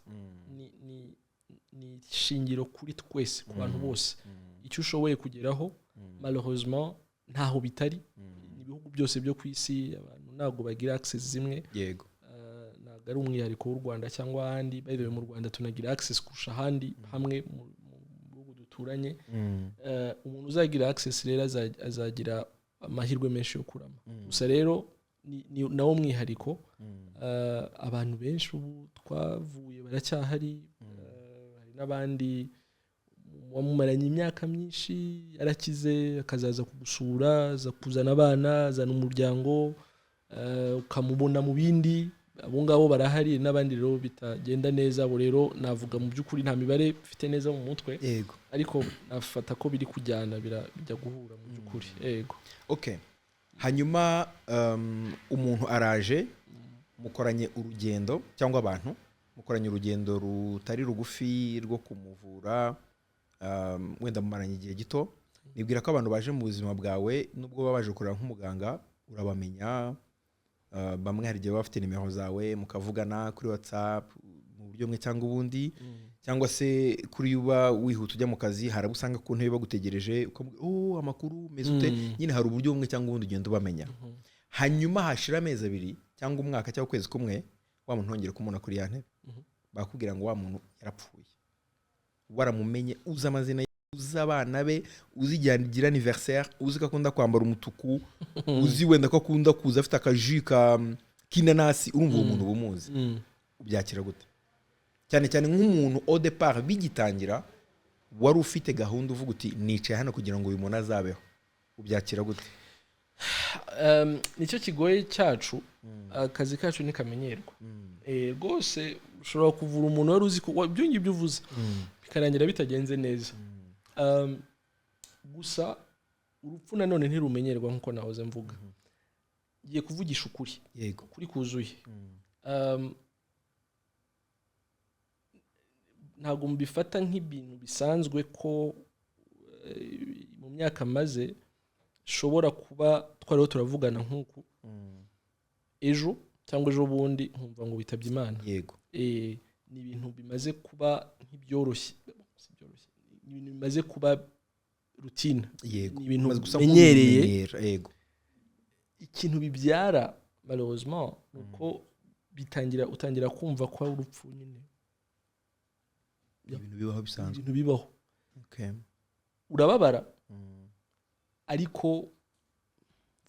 ni shingiro kuri twese, ku bantu bose. Icyo ushoboye kugeraho malheureusement ntaho bitari, ibihugu byose byo ku isi abantu ntabwo bagira access zimwe. Yego. Ntabwo ari umwihariko w'u Rwanda cyangwa ahandi. By the way, mu Rwanda tunagira access kurusha ahandi hamwe mu bihugu duturanye. Umuntu uzagira access rero azagira amahirwe menshi yo kurama. Gusa rero ni nawo mwihariko. Abantu benshi ubu twavuye baracyahari, hari n'abandi wamumaranye imyaka myinshi yarakize akazaza kugusura, aza kuzana abana, azana umuryango, ukamubona mu bindi. Abo ngabo barahari, n'abandi rero bitagenda neza. Abo rero navuga mu by'ukuri nta mibare mfite neza mu mutwe. Yego. Ariko nafata ko biri kujyana, bijya guhura mu by'ukuri. Yego. Okay. Hanyuma umuntu araje, mukoranye urugendo, cyangwa abantu mukoranye urugendo rutari rugufi rwo kumuvura, wenda mumaranye igihe gito. Nibwira ko abantu baje mu buzima bwawe nubwo baba baje kureba nk'umuganga urabamenya. Bamwe hari igihe bafite nimero zawe mukavugana kuri WhatsApp mu buryo bumwe cyangwa ubundi, cyangwa se kuri uba wihuta ujya mu kazi harabusanga ku ntebe bagutegereje ukavuga amakuru meze ute. Nyine hari uburyo bumwe cyangwa ubundi ugenda ubamenya. Hanyuma hashira amezi 2 cyangwa umwaka cyangwa ukwezi kumwe, wa muntu ntongere kumubona kuri ya ntebe, bakubwira ngo wa muntu yarapfuye. waramumenye uzi amazina ye, uzi abana be, uzi igihe agira anniversaire, uzi ko akunda kwambara umutuku, uzi wenda ko akunda kuza afite akaji k'inanasi, urumva uwo muntu bumuzi, ubyakira gute? Cyane cyane nk'umuntu au départ bigitangira wari ufite gahunda uvuga uti nicaye hano kugira ngo uyu muntu azabeho, ubyakira gute? Nicyo kigoye cyacu, akazi kacu ni kamenyerwa. Rwose ushobora kuvura umuntu wari uzi ko ibyo ngibyo uvuze bikarangira bitagenze neza. Gusa urupfu nanone ntirumenyerwa nk'uko nahoze mvuga. Ngiye kuvugisha ukuri, yego, kuri kuzuye. Ntabwo mbifata nk'ibintu bisanzwe ko mu myaka maze shobora kuba twariho turavugana nk'uku ejo cyangwa ejo bundi nkumva ngo witabye Imana. Yego, ni ibintu bimaze kuba nk'ibyoroshye, ni ibintu bimaze kuba routine, yego, ni ibintu bimenyereye. Yego, ikintu bibyara malheureusement nuko utangira kumva ko ari urupfu nyine, ibintu bibaho bisanzwe, ibintu bibaho. okay, urababara ariko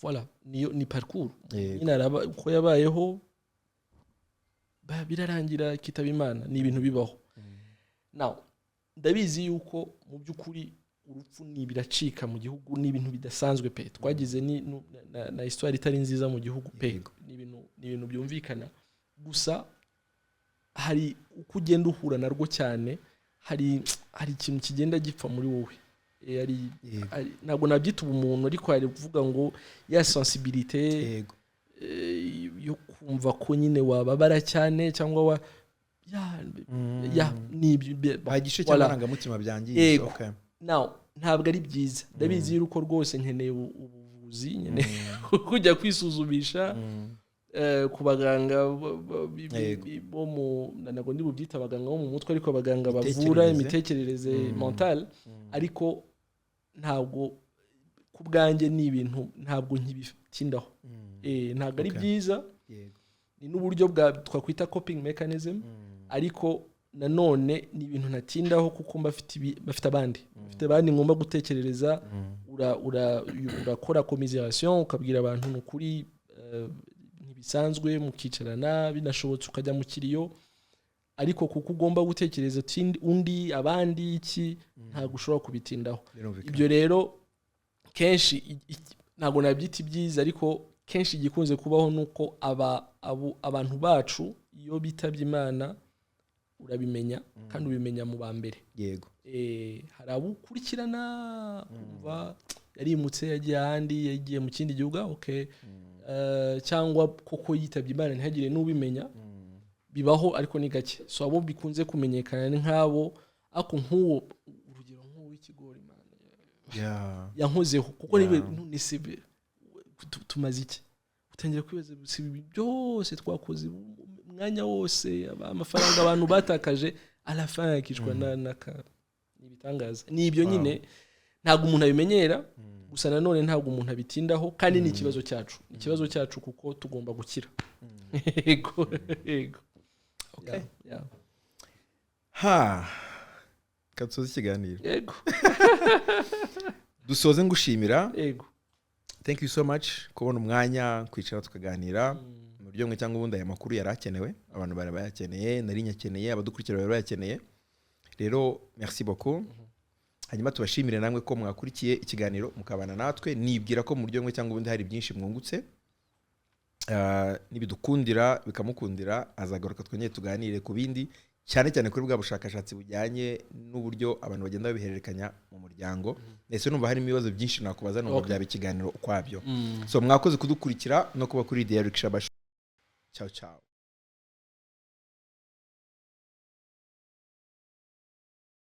voilà, ni parcours nyine araba uko yabayeho, birarangira kitaba Imana, ni ibintu bibaho. Now ndabizi yuko mu by'ukuri urupfu ni biracika mu gihugu, ni ibintu bidasanzwe pe, twagize na histoire itari nziza mu gihugu pe, ni ibintu byumvikana. Gusa hari uko ugenda uhura narwo cyane, hari ikintu kigenda gipfa muri wowe. Ntabwo nabyita ubumuntu, ariko hari kuvuga ngo ya sensibilité yo kumva ko nyine wababara cyane cyangwa igice cy'amarangamutima byangiye. Okay, now ntabwo ari byiza, ndabizi yuko rwose nkeneye ubuvuzi, nyine kujya kwisuzumisha ku baganga bo mu, ntabwo ndi bubyita abaganga bo mu mutwe, ariko abaganga bavura imitekerereze mentale, ariko ntabwo ku bwanjye ni ibintu ntabwo nkibitindaho. Ntabwo ari byiza, ni n'uburyo twakwita coping mechanism, ariko nanone ni ibintu ntatindaho kuko bafite abandi ngomba gutekerereza. Urakora commiseration, ukabwira abantu n'ukuri ntibisanzwe, mukicarana, binashobotse ukajya mu kiriyo, ariko kuko ugomba gutekereza undi abandi iki, ntabwo ushobora kubitindaho. Ibyo rero kenshi ntabwo nabyita ibyiza, ariko kenshi gikunze kubaho nuko abantu bacu iyo bitabye Imana urabimenya, kandi ubimenya mu ba mbere. Yego, hari abukurikirana kumva yarimutse, yagiye ahandi, yagiye mu kindi gihugu, okay, cyangwa koko yitabye Imana ntihagire n'ubimenya, bibaho ariko ni gake. So abo bikunze kumenyekana ni nk'abo, ako nk'uwo urugero nk'uw'ikigori Imana yankozeho, kuko none se tumaze iki? Utangira kwibaza ibi byose twakoze umwanya wose, amafaranga abantu batakaje, à la fin yakishwa n'ibitangaza. Ni ibyo nyine ntabwo umuntu abimenyera, gusa nanone ntabwo umuntu abitindaho, kandi ni ikibazo cyacu, ni ikibazo cyacu kuko tugomba gukira. Yego, yego. Okay, katsoza ikiganiro. Yego. Dusoze ngushimira. Yego. Thank you so much kubona umwanya kwicara tukaganira mu buryo bumwe cyangwa ubundi. Aya makuru yarakenewe, abantu bari bayakeneye, nari nyakeneye, abadukurikira bari bayakeneye. Rero merci beaucoup. Hanyuma tubashimire namwe ko mwakurikiye ikiganiro mukabana natwe. Nibwira ko mu buryo bumwe cyangwa ubundi hari byinshi mwungutse. Nibidukundira bikamukundira, azagaruka twongeye tuganire ku bindi, cyane cyane kuri bwa bushakashatsi bujyanye n'uburyo abantu bagenda babihererekanya mu muryango. Ese numva hari ibibazo byinshi nakubaza numva byaba ikiganiro ukwabyo. So mwakoze kudukurikira no kuba kuri The Eric Shabasho. Ciao ciao.